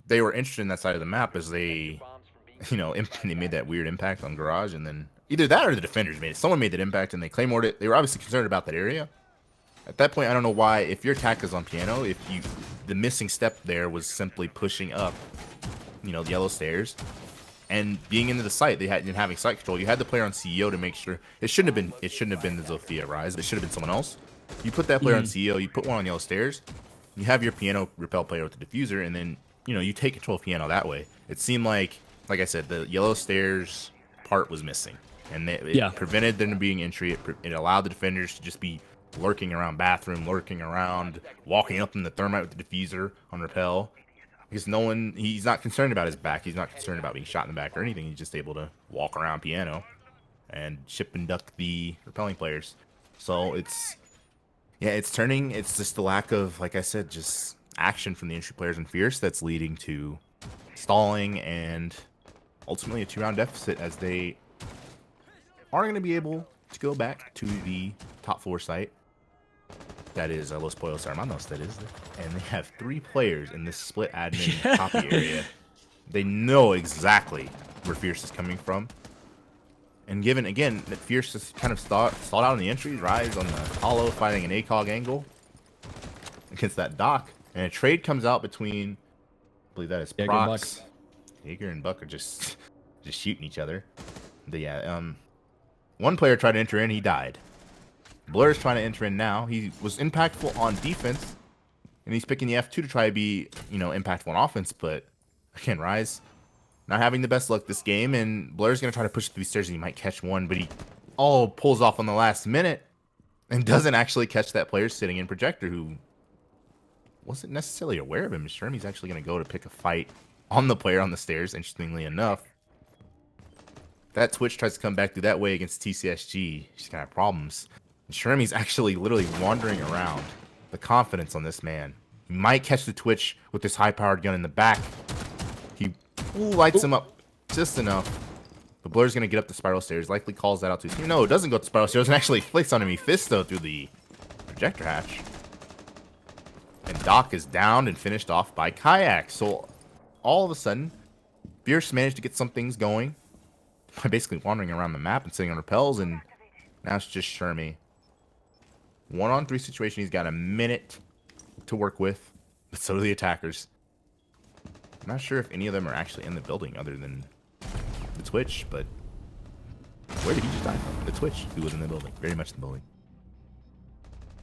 they were interested in that side of the map as they, they made that weird impact on garage, and then either that or the defenders made it. Someone made that impact and they claymored it. They were obviously concerned about that area. At that point, I don't know why, if your attack is on piano, the missing step there was simply pushing up, the yellow stairs and being into the site. They had having site control. You had the player on CEO to make sure it shouldn't have been the Zofia Rise. It should have been someone else. You put that player on CEO. You put one on yellow stairs. You have your piano repel player with the diffuser, and then you take control of piano that way. It seemed like I said, the yellow stairs part was missing, and it prevented them being entry. It allowed the defenders to just be lurking around bathroom, lurking around, walking up in the thermite with the diffuser on repel. Because he's not concerned about his back. He's not concerned about being shot in the back or anything. He's just able to walk around piano and chip and duck the repelling players. So it's turning. It's just the lack of, like I said, just action from the entry players in Fierce that's leading to stalling and ultimately a 2-round deficit, as they are going to be able to go back to the top 4 site. That is Los Pollos Hermanos, that is. And they have 3 players in this split admin copy area. They know exactly where Fierce is coming from. And given, again, that Fierce is kind of stalled out on the entries, Rise on the hollow fighting an ACOG angle against that Doc. And a trade comes out between, I believe that is Prox. Jaeger and Buck are just shooting each other. But yeah, one player tried to enter in, he died. Blur's trying to enter in now. He was impactful on defense, and he's picking the F2 to try to be, impactful on offense. But again, Rise not having the best luck this game, and Blur's going to try to push through these stairs, and he might catch one, but he pulls off on the last minute and doesn't actually catch that player sitting in Projector, who wasn't necessarily aware of him. Shermie's actually going to go to pick a fight on the player on the stairs, interestingly enough. That Twitch tries to come back through that way against TCSG. She's going to have problems. Shermie's actually literally wandering around. The confidence on this man. He might catch the Twitch with this high-powered gun in the back. He lights him up just enough. But Blur's going to get up the spiral stairs. Likely calls that out to his team. No, it doesn't go up the spiral stairs and actually flicks on him. Mephisto through the projector hatch. And Doc is downed and finished off by Kayak. So all of a sudden, Fierce managed to get some things going by basically wandering around the map and sitting on repels. And now it's just Shermie. 1-on-3 situation. He's got a minute to work with, but so do the attackers. I'm not sure if any of them are actually in the building other than the Twitch, but where did he just die from? The Twitch, who was in the building, very much in the building.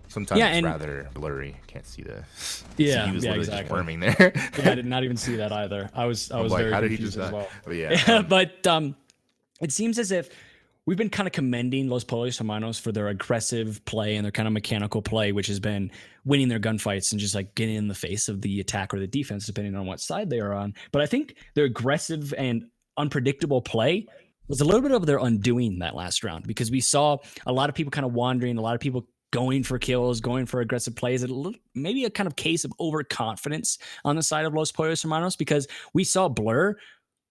Sometimes it's rather blurry. Can't see the. He was literally just worming there. I did not even see that either. I was like, very how did he confused just as well. But yeah, but it seems as if we've been kind of commending Los Pollos Hermanos for their aggressive play and their kind of mechanical play, which has been winning their gunfights and just like getting in the face of the attack or the defense, depending on what side they are on. But I think their aggressive and unpredictable play was a little bit of their undoing that last round, because we saw a lot of people kind of wandering, a lot of people going for kills, going for aggressive plays, maybe a kind of case of overconfidence on the side of Los Pollos Hermanos, because we saw Blur.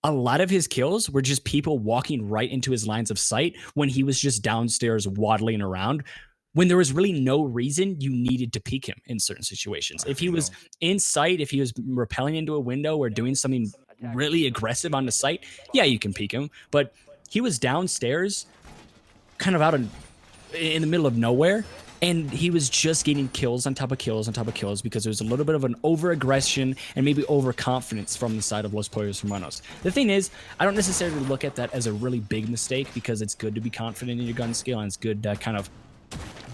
A lot of his kills were just people walking right into his lines of sight when he was just downstairs waddling around, when there was really no reason you needed to peek him in certain situations. If he was in sight, if he was rappelling into a window or doing something really aggressive on the site, yeah, you can peek him. But he was downstairs, kind of out in the middle of nowhere, and he was just getting kills on top of kills on top of kills because there was a little bit of an over-aggression and maybe overconfidence from the side of Los Pollos Hermanos. The thing is, I don't necessarily look at that as a really big mistake, because it's good to be confident in your gun skill and it's good to kind of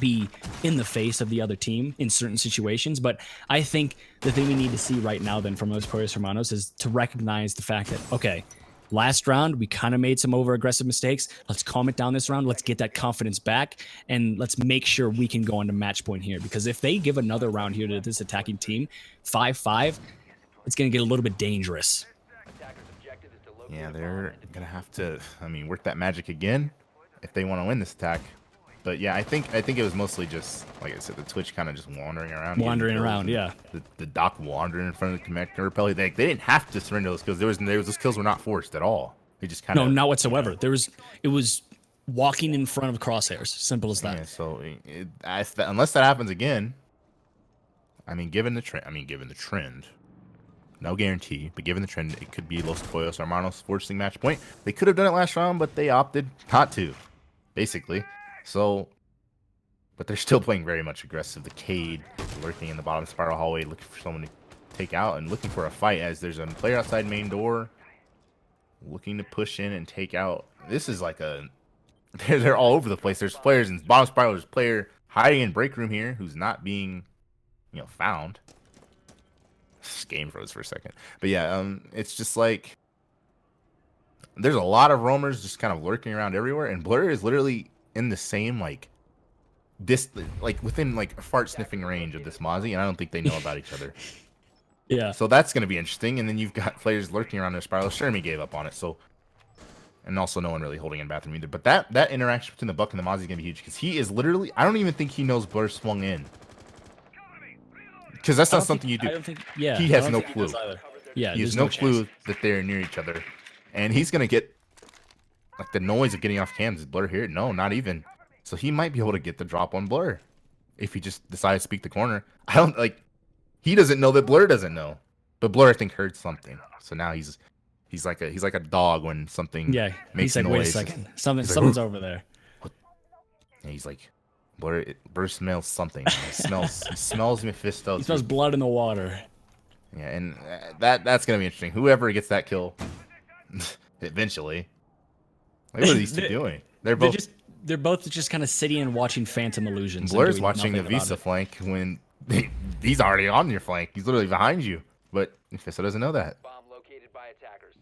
be in the face of the other team in certain situations. But I think the thing we need to see right now then from Los Pollos Hermanos is to recognize the fact that, okay, last round, we kind of made some over-aggressive mistakes. Let's calm it down this round. Let's get that confidence back, and let's make sure we can go on to match point here. Because if they give another round here to this attacking team, 5-5, it's going to get a little bit dangerous. Yeah, they're going to have to, work that magic again if they want to win this attack. But yeah, I think it was mostly just, like I said, the Twitch kind of just wandering around. Wandering around, yeah. The Doc wandering in front of the connector repel. They didn't have to surrender those kills. Those kills were not forced at all. They just kind of... No, not whatsoever. It was walking in front of crosshairs. Simple as that. Yeah, so unless that happens again, I mean, given the trend, no guarantee, but given the trend, it could be Los Pollos Hermanos forcing match point. They could have done it last round, but they opted not to, basically. So, but they're still playing very much aggressive. The Cade lurking in the bottom spiral hallway, looking for someone to take out and looking for a fight, as there's a player outside main door looking to push in and take out. This is like a... They're all over the place. There's players in bottom spiral. There's a player hiding in break room here who's not being, found. This game froze for a second. But yeah, it's just like there's a lot of roamers just kind of lurking around everywhere, and Blur is literally in the same within a fart sniffing range of this Mozzie, and I don't think they know about each other. Yeah. So that's gonna be interesting. And then you've got players lurking around their spiral. Shermie gave up on it, so, and also no one really holding in bathroom either. But that interaction between the Buck and the Mozzie is gonna be huge, because he is literally, I don't even think he knows Blur swung in. Because that's not something you do. I don't think, yeah. He has no clue. Yeah, he has no clue that they're near each other. And he's going to get, the noise of getting off cams. Is Blur here? No, not even. So he might be able to get the drop on Blur if he just decides to speak the corner. He doesn't know that Blur doesn't know. But Blur, I think, heard something. So now he's like a dog when something makes noise. Wait a second. Someone's over there. And he's like, Blur smells something. He smells Mephisto. He smells blood in the water. Yeah, and that's gonna be interesting. Whoever gets that kill, eventually. What are these two doing? They're both just kind of sitting and watching Phantom Illusions. Blur's watching a Visa flank when he's already on your flank. He's literally behind you, but Mephisto doesn't know that. Bomb located by attackers.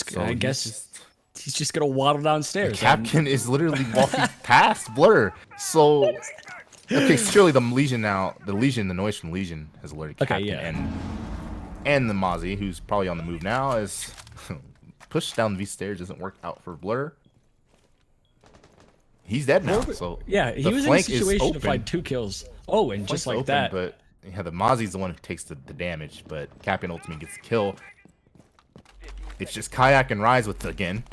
So I guess he's just gonna waddle downstairs. Captain is literally walking past Blur. So, okay, surely the noise from Legion has alerted Captain and the Mozzie, who's probably on the move now, is pushed down these stairs. Doesn't work out for Blur. He's dead now. So yeah, he was in a situation to find 2 kills. Oh, and just like that. But yeah, the Mozzie's the one who takes the damage, but Captain ultimately gets the kill. It's just Kayak and Rise with, again,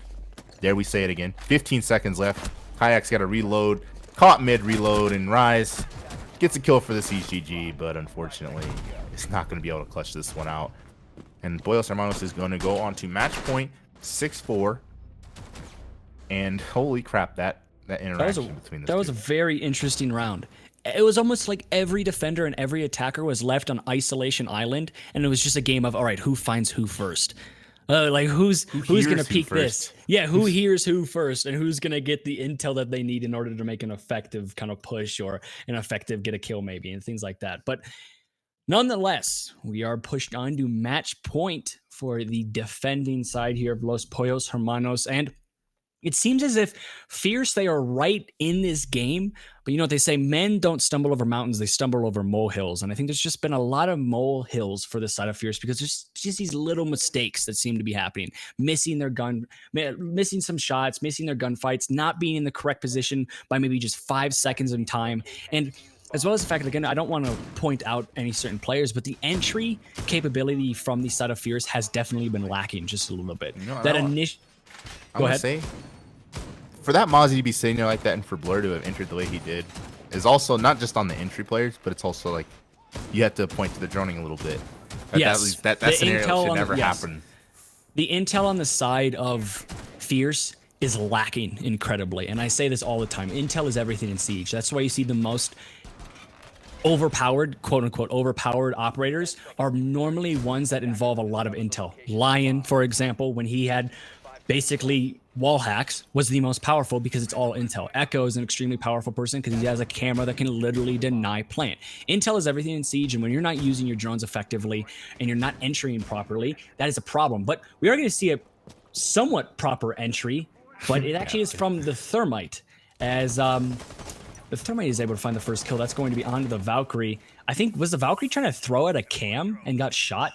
there we say it again, 15 seconds left. Kayak's got to reload, caught mid-reload, and Rise gets a kill for the CGG, but unfortunately, it's not going to be able to clutch this one out. And Pollos Hermanos is going to go on to match point 6-4. And holy crap, that interaction between the two. That was a very interesting round. It was almost like every defender and every attacker was left on Isolation Island, and it was just a game of, all right, who finds who first? Who's gonna peek this? Yeah, who hears who first, and who's gonna get the intel that they need in order to make an effective kind of push or an effective get a kill maybe, and things like that. But nonetheless, we are pushed on to match point for the defending side here of Los Pollos Hermanos, and it seems as if Fierce, they are right in this game, but you know what they say, men don't stumble over mountains, they stumble over molehills. And I think there's just been a lot of molehills for this side of Fierce because there's just these little mistakes that seem to be happening. Missing some shots, missing their gunfights, not being in the correct position by maybe just 5 seconds in time. And as well as the fact that, again, I don't want to point out any certain players, but the entry capability from the side of Fierce has definitely been lacking just a little bit. Go ahead. Say, for that Mozzie to be sitting there like that and for Blur to have entered the way he did is also not just on the entry players, but it's also like you have to point to the droning a little bit. That scenario should never happen. The intel on the side of Fierce is lacking incredibly, and I say this all the time. Intel is everything in Siege. That's why you see the most overpowered, quote-unquote overpowered operators are normally ones that involve a lot of intel. Lion, for example, when he had basically wall hacks, was the most powerful because it's all intel. Echo is an extremely powerful person because he has a camera that can literally deny plant. Intel is everything in Siege, and when you're not using your drones effectively and you're not entering properly, that is a problem. But we are going to see a somewhat proper entry, but it actually is from the Thermite, as the Thermite is able to find the first kill. That's going to be onto the Valkyrie. I think, was the Valkyrie trying to throw at a cam and got shot?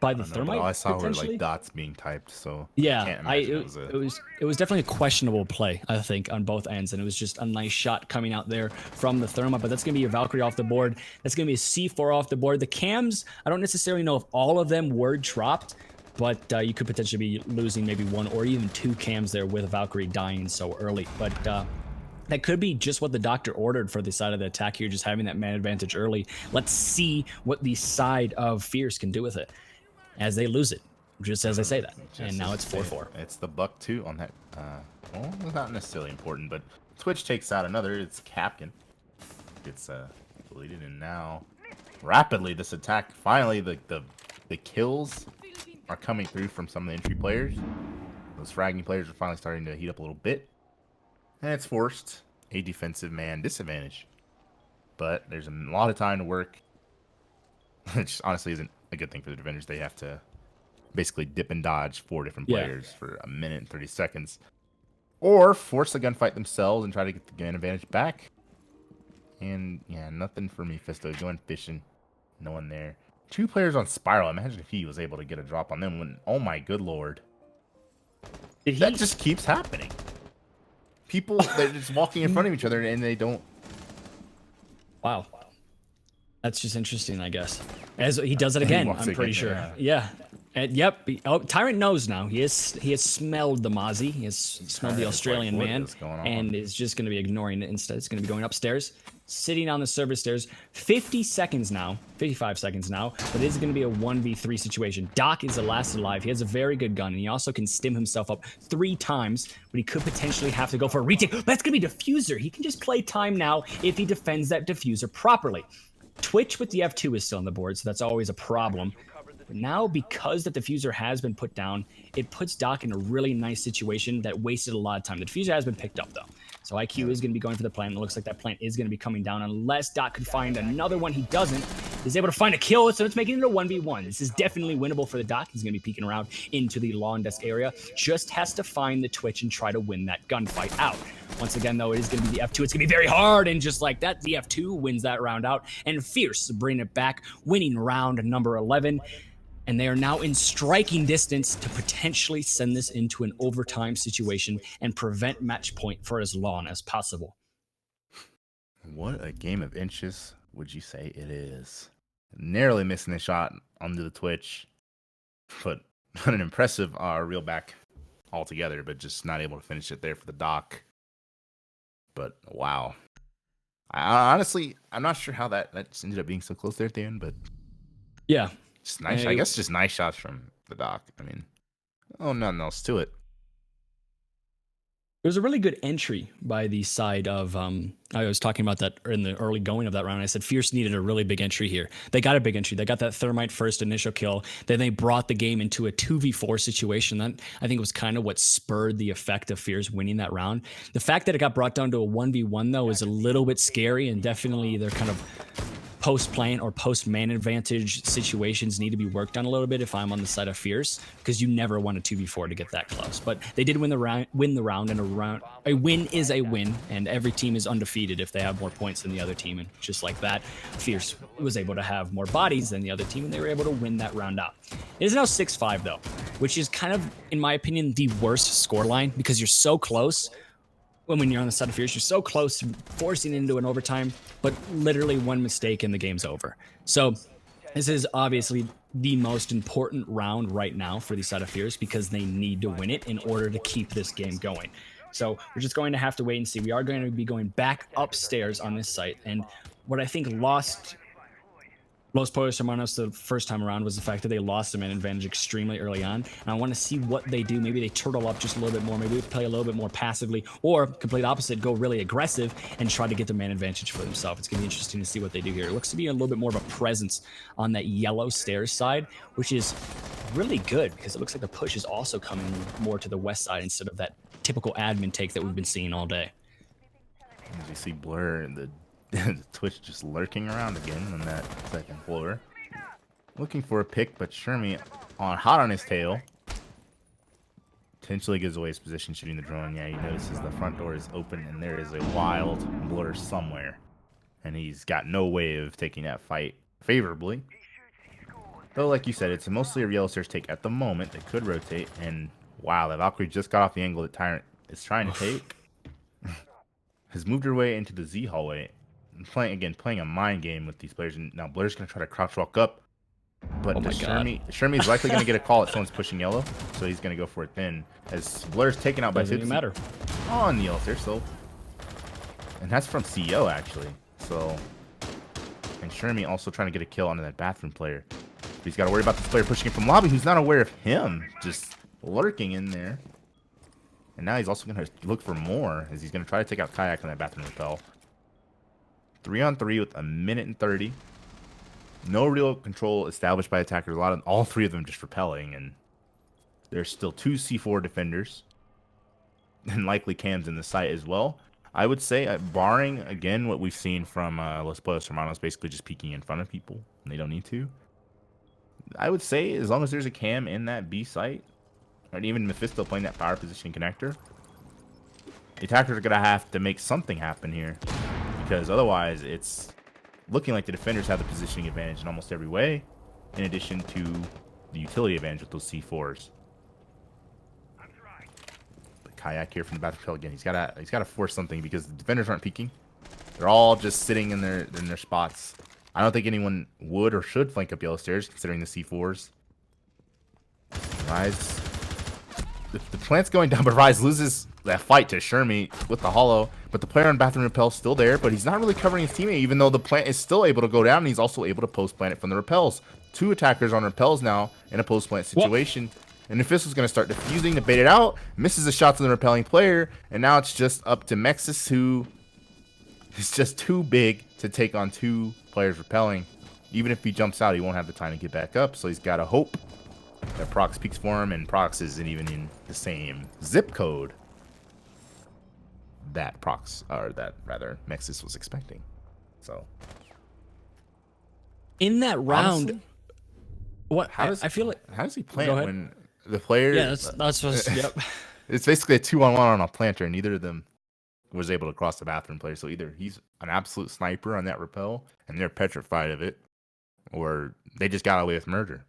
by the I don't know, but thermite. all I saw were Potentially. like dots being typed, so Yeah, can't imagine it was it was definitely a questionable play, I think, on both ends, and it was just a nice shot coming out there from the thermite. But that's gonna be a Valkyrie off the board. That's gonna be a C4 off the board. The cams, I don't necessarily know if all of them were dropped, but you could potentially be losing maybe 1 or even 2 cams there with Valkyrie dying so early. But that could be just what the doctor ordered for the side of the attack here, just having that man advantage early. Let's see what the side of Fierce can do with it as they lose it, just as I say that. And now it's 4-4. It's the buck 2 on that. Well, it's not necessarily important, but Twitch takes out another. It's Capkin. It's deleted, and now rapidly this attack. Finally, the kills are coming through from some of the entry players. Those fragging players are finally starting to heat up a little bit. And it's forced a defensive man disadvantage. But there's a lot of time to work. Which honestly isn't a good thing for the defenders. They have to basically dip and dodge 4 different players for a minute and 30 seconds. Or force the gunfight themselves and try to get the gun advantage back. And yeah, nothing for me, Fisto. He's going fishing. No one there. 2 players on Spiral. Imagine if he was able to get a drop on them when, oh my good lord. That just keeps happening. People, they're just walking in front of each other and they don't. Wow. That's just interesting, I guess. As he does it again, I'm pretty sure. Yeah. And yep. Oh, Tyrant knows now. He has smelled the Mozzie. He has smelled the Australian man, and is just going to be ignoring it. Instead, it's going to be going upstairs, sitting on the service stairs. 50 seconds now, 55 seconds now, but it is going to be a 1v3 situation. Doc is the last alive. He has a very good gun, and he also can stim himself up 3 times, but he could potentially have to go for a retake. But that's going to be Diffuser. He can just play time now if he defends that Diffuser properly. Twitch with the F2 is still on the board, so that's always a problem. But now, because the diffuser has been put down, it puts Doc in a really nice situation that wasted a lot of time. The diffuser has been picked up, though. So IQ is going to be going for the plant. It looks like that plant is going to be coming down unless Doc could find another one. He doesn't. He's able to find a kill, so it's making it a 1v1. This is definitely winnable for the Doc. He's going to be peeking around into the lawn desk area. Just has to find the Twitch and try to win that gunfight out. Once again, though, it is going to be the F2. It's going to be very hard, and just like that, the F2 wins that round out. And Fierce bring it back, winning round number 11. And they are now in striking distance to potentially send this into an overtime situation and prevent match point for as long as possible. What a game of inches would you say it is? Narrowly missing the shot onto the Twitch, but an impressive reel back altogether, but just not able to finish it there for the Doc. But wow. Honestly, I'm not sure how that ended up being so close there at the end, but yeah. Just nice. I guess just nice shots from the Doc. I mean, nothing else to it. It was a really good entry by the side of, I was talking about that in the early going of that round. I said Fierce needed a really big entry here. They got a big entry. They got that thermite first initial kill. Then they brought the game into a 2v4 situation. That, I think, was kind of what spurred the effect of Fierce winning that round. The fact that it got brought down to a 1v1, though, is a little bit scary, and definitely they're kind of post-plant or post-man advantage situations need to be worked on a little bit if I'm on the side of Fierce, because you never want a 2v4 to get that close. But they did win the round, and a win is a win, and every team is undefeated if they have more points than the other team. And just like that, Fierce was able to have more bodies than the other team, and they were able to win that round out. It is now 6-5, though, which is kind of, in my opinion, the worst scoreline, because you're so close. When you're on the side of Fierce, you're so close to forcing into an overtime, but literally one mistake and the game's over. So this is obviously the most important round right now for the side of Fierce, because they need to win it in order to keep this game going. So we're just going to have to wait and see. We are going to be going back upstairs on this site, and what I think lost Los Pollos Hermanos the first time around was the fact that they lost the man advantage extremely early on. And I want to see what they do. Maybe they turtle up just a little bit more. Maybe they play a little bit more passively, or complete opposite, go really aggressive and try to get the man advantage for themselves. It's going to be interesting to see what they do here. It looks to be a little bit more of a presence on that yellow stairs side, which is really good, because it looks like the push is also coming more to the west side instead of that typical admin take that we've been seeing all day. As you see Blur and the Twitch just lurking around again on that second floor, looking for a pick, but Shermie hot on his tail. Potentially gives away his position shooting the drone. Yeah, he notices the front door is open and there is a wild Blur somewhere, and he's got no way of taking that fight favorably. Though, like you said, it's mostly a Yellow Stairs take at the moment. They could rotate, and wow, that Valkyrie just got off the angle that Tyrant is trying to take. Has moved her way into the Z hallway. And playing a mind game with these players. And now Blur's going to try to crouch walk up. But Oh my God. Shermie is likely going to get a call if someone's pushing yellow. So he's going to go for it then. As Blur's taken out by Doesn't even matter. on the Yellow Stairs. So, and that's from CEO, actually. So, and Shermie also trying to get a kill onto that bathroom player. But he's got to worry about this player pushing it from lobby who's not aware of him. Just lurking in there. And now he's also going to look for more as he's going to try to take out Kayak on that bathroom repel. 3-on-3 with 1:30. No real control established by attackers. All three of them just repelling. And there's still 2 C4 defenders. And likely cams in the site as well. I would say, barring, again, what we've seen from Pollos Hermanos, basically just peeking in front of people. And they don't need to. I would say, as long as there's a cam in that B site, or even Mephisto playing that power position connector, the attackers are going to have to make something happen here. Because otherwise, it's looking like the defenders have the positioning advantage in almost every way, in addition to the utility advantage with those C4s. But Kayak here from the battlefield again. He's got to force something because the defenders aren't peeking. They're all just sitting in their spots. I don't think anyone would or should flank up Yellow Stairs, considering the C4s. Rise. The plant's going down, but Rise loses that fight to Shermie with the hollow. But the player on bathroom repel's still there, but he's not really covering his teammate, even though the plant is still able to go down, and he's also able to post-plant it from the repels. 2 attackers on repels now in a post-plant situation. And Mephisto's going to start defusing to bait it out. Misses a shot to the repelling player, and now it's just up to Mexis, who is just too big to take on 2 players repelling. Even if he jumps out, he won't have the time to get back up, so he's got to hope that Prox peeks for him, and Prox isn't even in the same zip code that Mexis was expecting. So In that round, honestly, what I feel like. how does he Go plant ahead. when the player? Yeah, that's yep. It's basically a 2-on-1 on a planter, and neither of them was able to cross the bathroom player. So either he's an absolute sniper on that repel, and they're petrified of it, or they just got away with murder.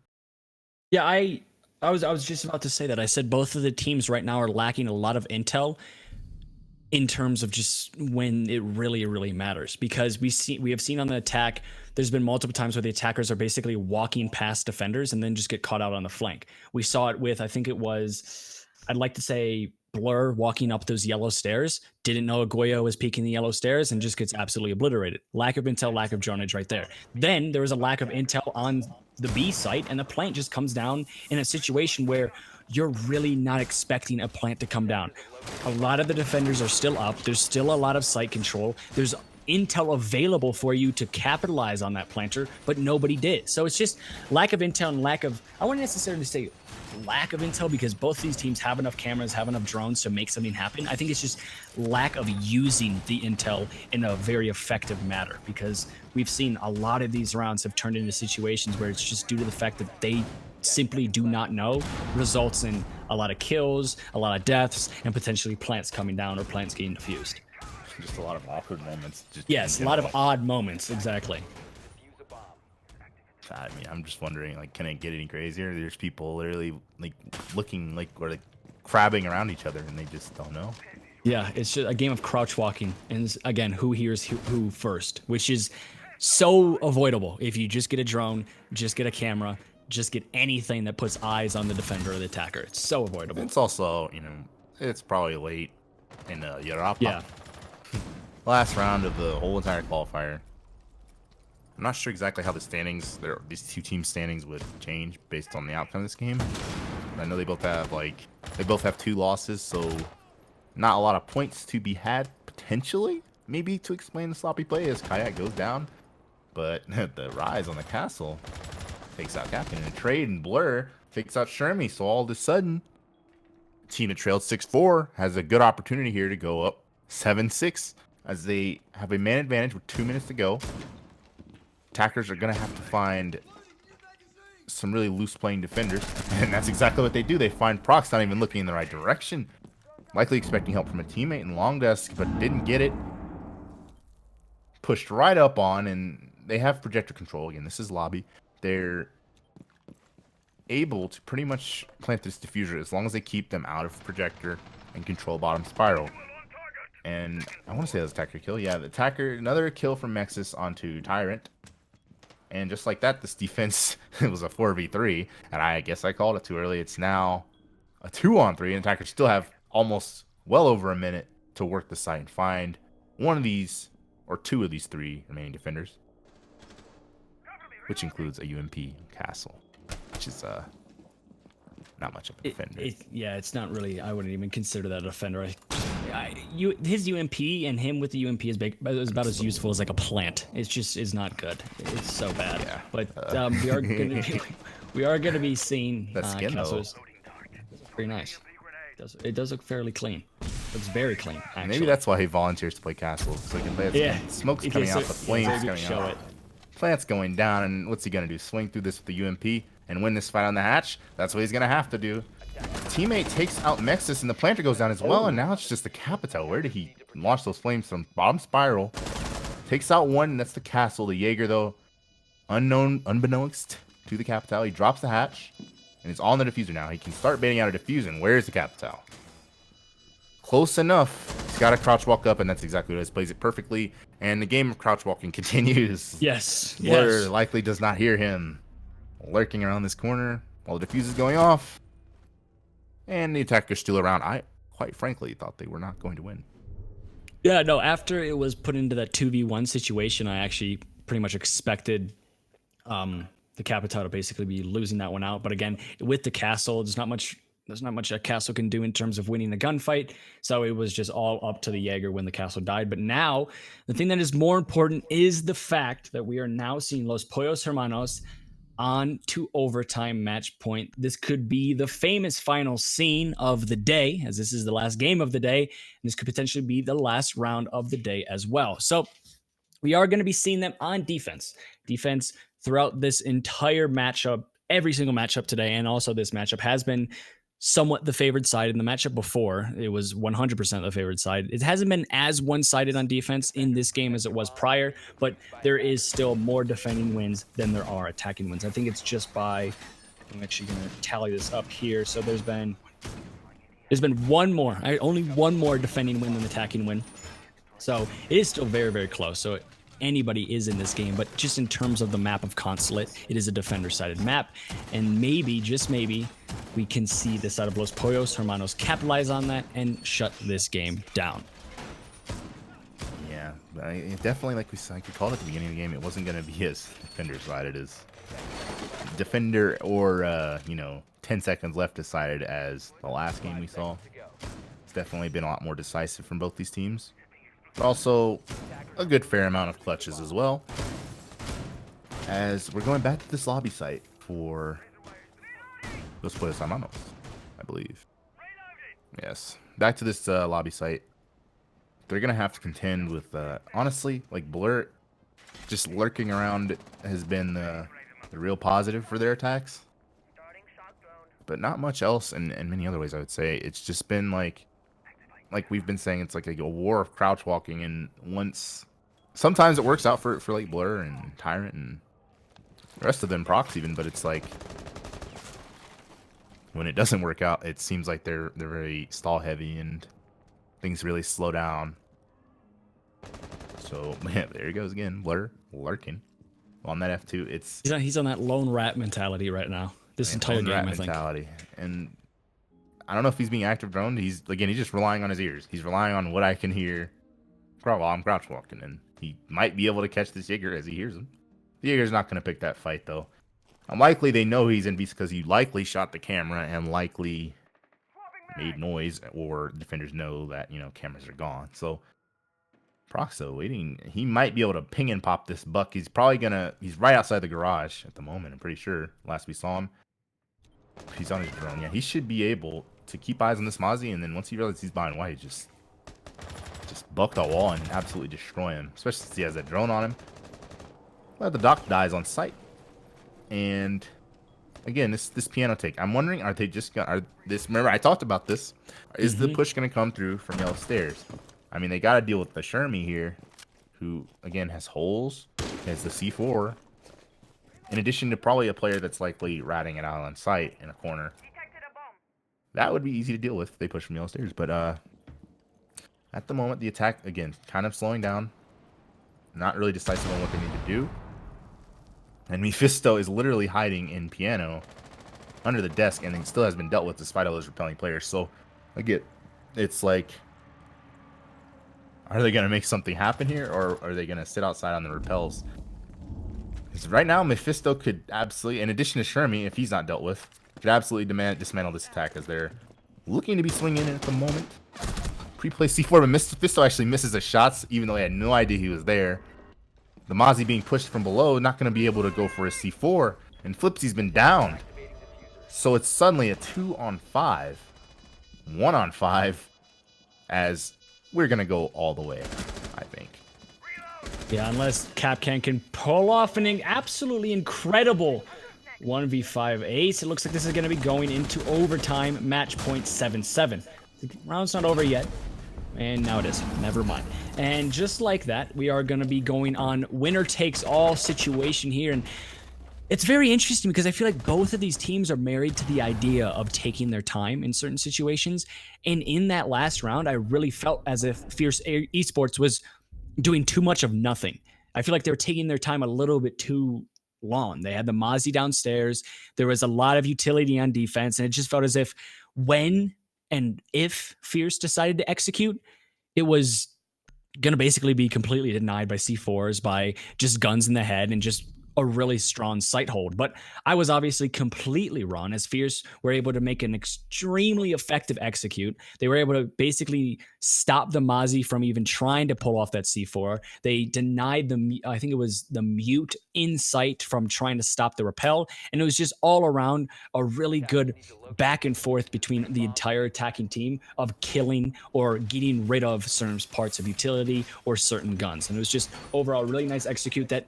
Yeah, I was just about to say that. I said both of the teams right now are lacking a lot of intel in terms of just when it really matters, because we have seen on the attack, there's been multiple times where the attackers are basically walking past defenders and then just get caught out on the flank. We saw it with, I think it was, I'd like to say Blur walking up those yellow stairs, didn't know Agoya was peeking the yellow stairs and just gets absolutely obliterated. Lack of intel, lack of dronage right there. Then there was a lack of intel on the B site, and the plant just comes down in a situation where you're really not expecting a plant to come down. A lot of the defenders are still up. There's still a lot of site control. There's intel available for you to capitalize on that planter, but nobody did. So it's just lack of intel and lack of, I wouldn't necessarily say lack of intel, because both these teams have enough cameras, have enough drones to make something happen. I think it's just lack of using the intel in a very effective manner, because we've seen a lot of these rounds have turned into situations where it's just due to the fact that they simply do not know, results in a lot of kills, a lot of deaths, and potentially plants coming down or plants getting defused. Just a lot of awkward moments. Yes, a lot of odd moments, exactly. I mean, I'm just wondering, like, can it get any crazier? There's people literally, like, looking like, or like, crabbing around each other, and they just don't know. Yeah, it's just a game of crouch walking, and again, who hears who first, which is so avoidable. If you just get a drone, just get a camera, just get anything that puts eyes on the defender or the attacker, it's so avoidable. It's also, you know, it's probably late in Europa. Yeah. Last round of the whole entire qualifier. I'm not sure exactly how the standings, these 2 team standings would change based on the outcome of this game. I know they both have 2 losses, so not a lot of points to be had potentially. Maybe to explain the sloppy play as Kayak goes down, but the Rise on the castle takes out Captain in a trade, and Blur takes out Shermie. So all of a sudden, the team that trailed 6-4 has a good opportunity here to go up 7-6 as they have a man advantage with 2 minutes to go. Attackers are going to have to find some really loose playing defenders, and that's exactly what they do. They find Prox not even looking in the right direction, likely expecting help from a teammate in long desk, but didn't get it. Pushed right up on, and they have projector control. Again, this is lobby. They're able to pretty much plant this diffuser as long as they keep them out of projector and control bottom spiral. And I want to say that was attacker kill. Yeah, the attacker, another kill from Mexus onto Tyrant. And just like that, this defense, it was a 4v3. And I guess I called it too early. It's now a 2-on-3. And attackers still have almost well over a minute to work the site and find one of these, or two of these 3 remaining defenders. Which includes a UMP castle, which is not much of a defender. Yeah, it's not really. I wouldn't even consider that a defender. His UMP and him with the UMP is about as useful as like a plant. It's just is not good. It's so bad. Yeah. But we are gonna be seeing that skin though. Pretty nice. It does look fairly clean. Looks very clean. Actually. Maybe that's why he volunteers to play castle, so he can play. Yeah. Smoke's coming out, the flames coming out. Plant's going down, and what's he gonna do? Swing through this with the UMP and win this fight on the hatch? That's what he's gonna have to do. Teammate takes out Mexus, and the planter goes down as well, and now it's just the Capitão. Where did he launch those flames from? Bottom spiral. Takes out one, and that's the castle. The Jaeger, though, unbeknownst to the Capitão, he drops the hatch, and he's on the diffuser now. He can start baiting out a diffusion. Where's the Capitão? Close enough. He's got to crouch walk up, and that's exactly what it is. Plays it perfectly, and the game of crouch walking continues. Yes. Blur likely does not hear him lurking around this corner while the diffuse is going off. And the attacker's still around. I, quite frankly, thought they were not going to win. Yeah, no, after it was put into that 2v1 situation, I actually pretty much expected the Capitão to basically be losing that one out. But again, with the castle, there's not much a castle can do in terms of winning the gunfight. So it was just all up to the Jaeger when the castle died. But now, the thing that is more important is the fact that we are now seeing Los Pollos Hermanos on to overtime match point. This could be the famous final scene of the day, as this is the last game of the day, and this could potentially be the last round of the day as well. So we are going to be seeing them on defense throughout this entire matchup. Every single matchup today, and also this matchup, has been somewhat the favored side. In the matchup before, it was 100% the favored side. It hasn't been as one-sided on defense in this game as it was prior, but there is still more defending wins than there are attacking wins. I think it's just by, I'm actually going to tally this up here. So there's been only one more defending win than attacking win. So it is still very, very close. So anybody is in this game, but just in terms of the map of Consulate, it is a defender-sided map, and maybe, just maybe, we can see the side of Los Pollos Hermanos capitalize on that and shut this game down. Yeah, definitely, like we called at the beginning of the game, it wasn't going to be as defender-sided as defender or, 10 seconds left decided as the last game we saw. It's definitely been a lot more decisive from both these teams. But also a good fair amount of clutches as well, as we're going back to this lobby site for Los Pollos Hermanos, I believe. Yes, back to this lobby site. They're gonna have to contend with honestly, like, Blur just lurking around has been the real positive for their attacks, but not much else in many other ways. I would say it's just been like we've been saying, it's like a war of crouch walking, and sometimes it works out for like Blur and Tyrant and the rest of them, Prox even, but it's like when it doesn't work out, it seems like they're very stall heavy and things really slow down. So man, there he goes again, Blur lurking on that F2. He's on that lone rat mentality right now. This entire game, I think. And I don't know if he's being active droned. He's just relying on his ears. He's relying on what I can hear while I'm crouch walking, and he might be able to catch this Jaeger as he hears him. The Jaeger's not going to pick that fight, though. Unlikely they know he's in beast because he likely shot the camera and likely made noise, or defenders know that, cameras are gone. So Proxo waiting. He might be able to ping and pop this buck. He's right outside the garage at the moment, I'm pretty sure. Last we saw him. He's on his drone. Yeah, he should be able to keep eyes on this Mozzie, and then once he realizes he's behind white, just buck the wall and absolutely destroy him, especially since he has that drone on him. Well, the doc dies on sight. And again, this piano take, I'm wondering, remember I talked about this, is the push going to come through from yellow stairs? I mean, they got to deal with the Shermie here, who again has holes, has the C4, in addition to probably a player that's likely ratting it out on sight in a corner. That would be easy to deal with if they push from yellow stairs. But at the moment, the attack, again, kind of slowing down. Not really decisive on what they need to do. And Mephisto is literally hiding in piano under the desk, and he still has been dealt with despite all those repelling players. So, again, it's like, are they going to make something happen here, or are they going to sit outside on the repels? Because right now, Mephisto could absolutely, in addition to Shermie, if he's not dealt with, could absolutely dismantle this attack as they're looking to be swinging in at the moment. Pre-play C4, but Mephisto actually misses the shots, even though he had no idea he was there. The Mozzie being pushed from below, not going to be able to go for a C4, and Flipsy's been downed. So it's suddenly a 2-on-5, 1-on-5, as we're going to go all the way, I think. Yeah, unless Capcan can pull off an absolutely incredible 1v5 ace. It looks like this is going to be going into overtime, match point 7-7. The round's not over yet. And now it is. Never mind. And just like that, we are going to be going on winner takes all situation here. And it's very interesting because I feel like both of these teams are married to the idea of taking their time in certain situations. And in that last round, I really felt as if Fierce Esports was doing too much of nothing. I feel like they were taking their time a little bit too long. They had the Mozzie downstairs. There was a lot of utility on defense. And it just felt as if when and if Fierce decided to execute, it was going to basically be completely denied by C4s, by just guns in the head and just a really strong sight hold. But I was obviously completely wrong, as Fierce were able to make an extremely effective execute. They were able to basically stop the Mozzie from even trying to pull off that C4. They denied I think it was the mute in sight from trying to stop the repel. And it was just all around a really good back and forth between the entire attacking team of killing or getting rid of certain parts of utility or certain guns. And it was just overall a really nice execute that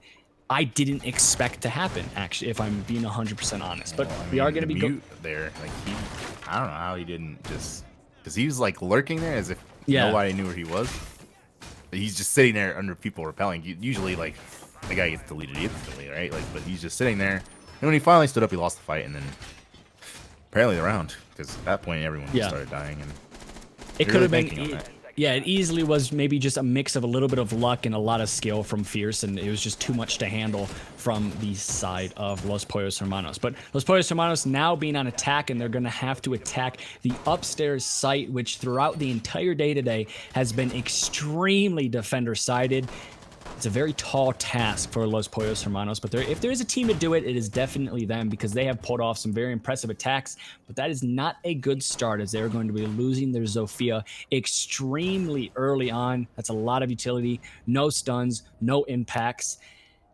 I didn't expect to happen, actually, if I'm being 100% honest. But we are going to be mute there. Like I don't know how he didn't just, because he was like lurking there as if nobody knew where he was. But he's just sitting there under people repelling. Usually, like, the guy gets deleted instantly, right? Like, but he's just sitting there. And when he finally stood up, he lost the fight, and then apparently the round, because at that point everyone just started dying. And it could have been. Yeah, it easily was maybe just a mix of a little bit of luck and a lot of skill from Fierce, and it was just too much to handle from the side of Los Pollos Hermanos. But Los Pollos Hermanos now being on attack, and they're going to have to attack the upstairs site, which throughout the entire day today has been extremely defender-sided. It's a very tall task for Los Pollos Hermanos, but if there is a team to do it, it is definitely them, because they have pulled off some very impressive attacks, but that is not a good start, as they're going to be losing their Zofia extremely early on. That's a lot of utility, no stuns, no impacts,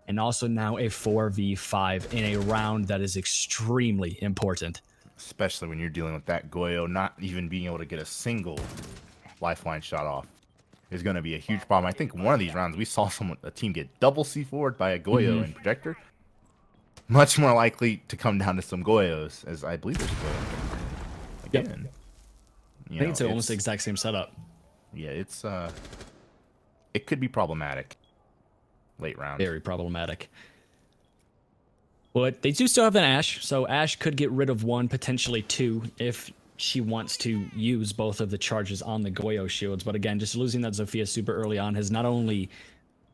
and also now a 4v5 in a round that is extremely important. Especially when you're dealing with that Goyo not even being able to get a single lifeline shot off. Is going to be a huge problem. I think one of these rounds we saw a team get double C4'd by a Goyo and Projector. Much more likely to come down to some Goyos, as I believe there's a Goyo again. I think it's almost the exact same setup. Yeah, it could be problematic late round. Very problematic. But they do still have an Ashe, so Ashe could get rid of one, potentially two, if she wants to use both of the charges on the Goyo shields. But again, just losing that Zofia super early on has not only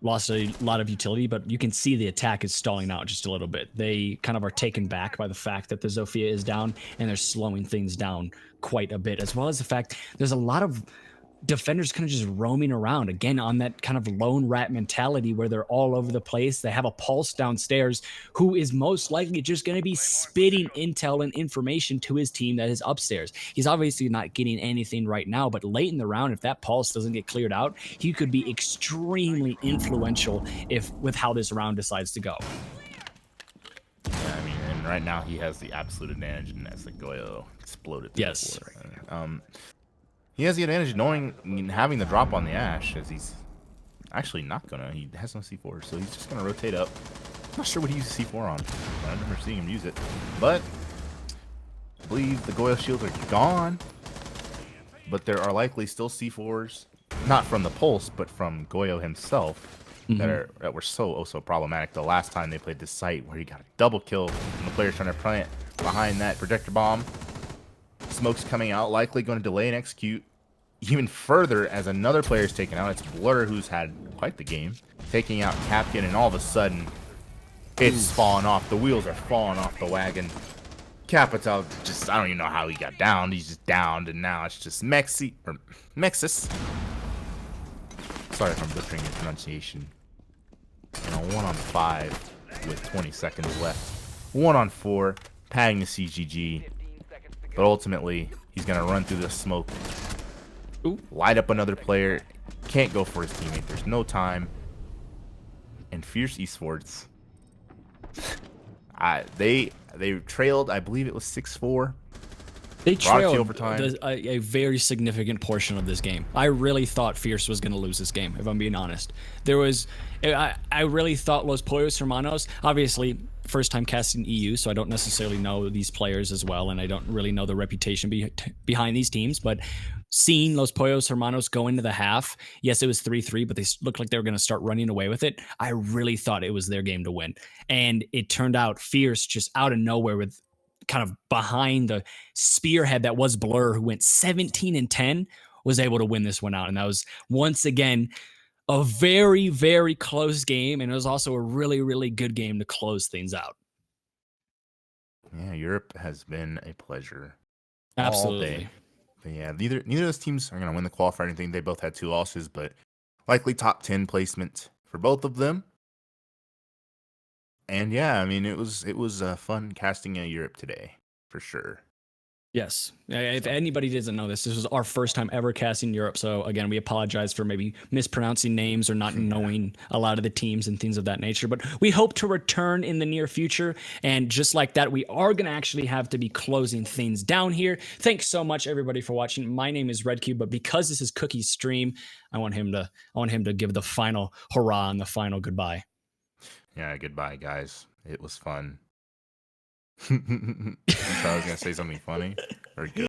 lost a lot of utility, but you can see the attack is stalling out just a little bit. They kind of are taken back by the fact that the Zofia is down, and they're slowing things down quite a bit, as well as the fact there's a lot of defenders kind of just roaming around, again, on that kind of lone rat mentality where they're all over the place. They have a pulse downstairs who is most likely just going to be spitting intel and information to his team that is upstairs. He's obviously not getting anything right now, but late in the round, if that pulse doesn't get cleared out, he could be extremely influential with how this round decides to go. Yeah, I mean, and right now he has the absolute advantage, and as the Goyo exploded. Yes. He has the advantage of knowing, having the drop on the Ashe, as he's actually not gonna. He has no C4, so he's just gonna rotate up. I'm not sure what he uses C4 on. I remember seeing him use it, but I believe the Goyo shields are gone. But there are likely still C4s, not from the Pulse, but from Goyo himself. that were so problematic. The last time they played this site, where you got a double kill and the player's trying to plant behind that projector bomb. Smoke's coming out, likely going to delay and execute even further as another player is taken out. It's Blur, who's had quite the game, taking out Capkin, and all of a sudden, it's falling off. The wheels are falling off the wagon. Capital just, I don't even know how he got downed. He's just downed, and now it's just Mexis. Sorry if I'm butchering your pronunciation. And a 1-on-5 with 20 seconds left. 1-on-4, padding the CGG. But ultimately, he's going to run through the smoke. Light up another player. Can't go for his teammate. There's no time. And Fierce Esports. They trailed, I believe it was 6-4. They trailed a very significant portion of this game. I really thought Fierce was going to lose this game, if I'm being honest. I really thought Los Pollos Hermanos, obviously, first time casting EU, so I don't necessarily know these players as well, and I don't really know the reputation behind these teams, but seeing Los Pollos Hermanos go into the half, yes, it was 3-3, but they looked like they were going to start running away with it. I really thought it was their game to win. And it turned out Fierce, just out of nowhere, with kind of behind the spearhead that was Blur, who went 17-10, was able to win this one out. And that was, once again, a very, very close game. And it was also a really, really good game to close things out. Yeah, Europe has been a pleasure. Absolutely. All day. But yeah, neither of those teams are going to win the qualifier or anything. They both had 2 losses, but likely top 10 placement for both of them. And yeah, I mean, it was fun casting in Europe today, for sure. Yes. If anybody doesn't know this was our first time ever casting Europe. So again, we apologize for maybe mispronouncing names or not knowing a lot of the teams and things of that nature. But we hope to return in the near future. And just like that, we are going to actually have to be closing things down here. Thanks so much, everybody, for watching. My name is Redcube, but because this is Cookie's stream, I want him to give the final hurrah and the final goodbye. Yeah, goodbye, guys. It was fun. I was going to say something funny or good.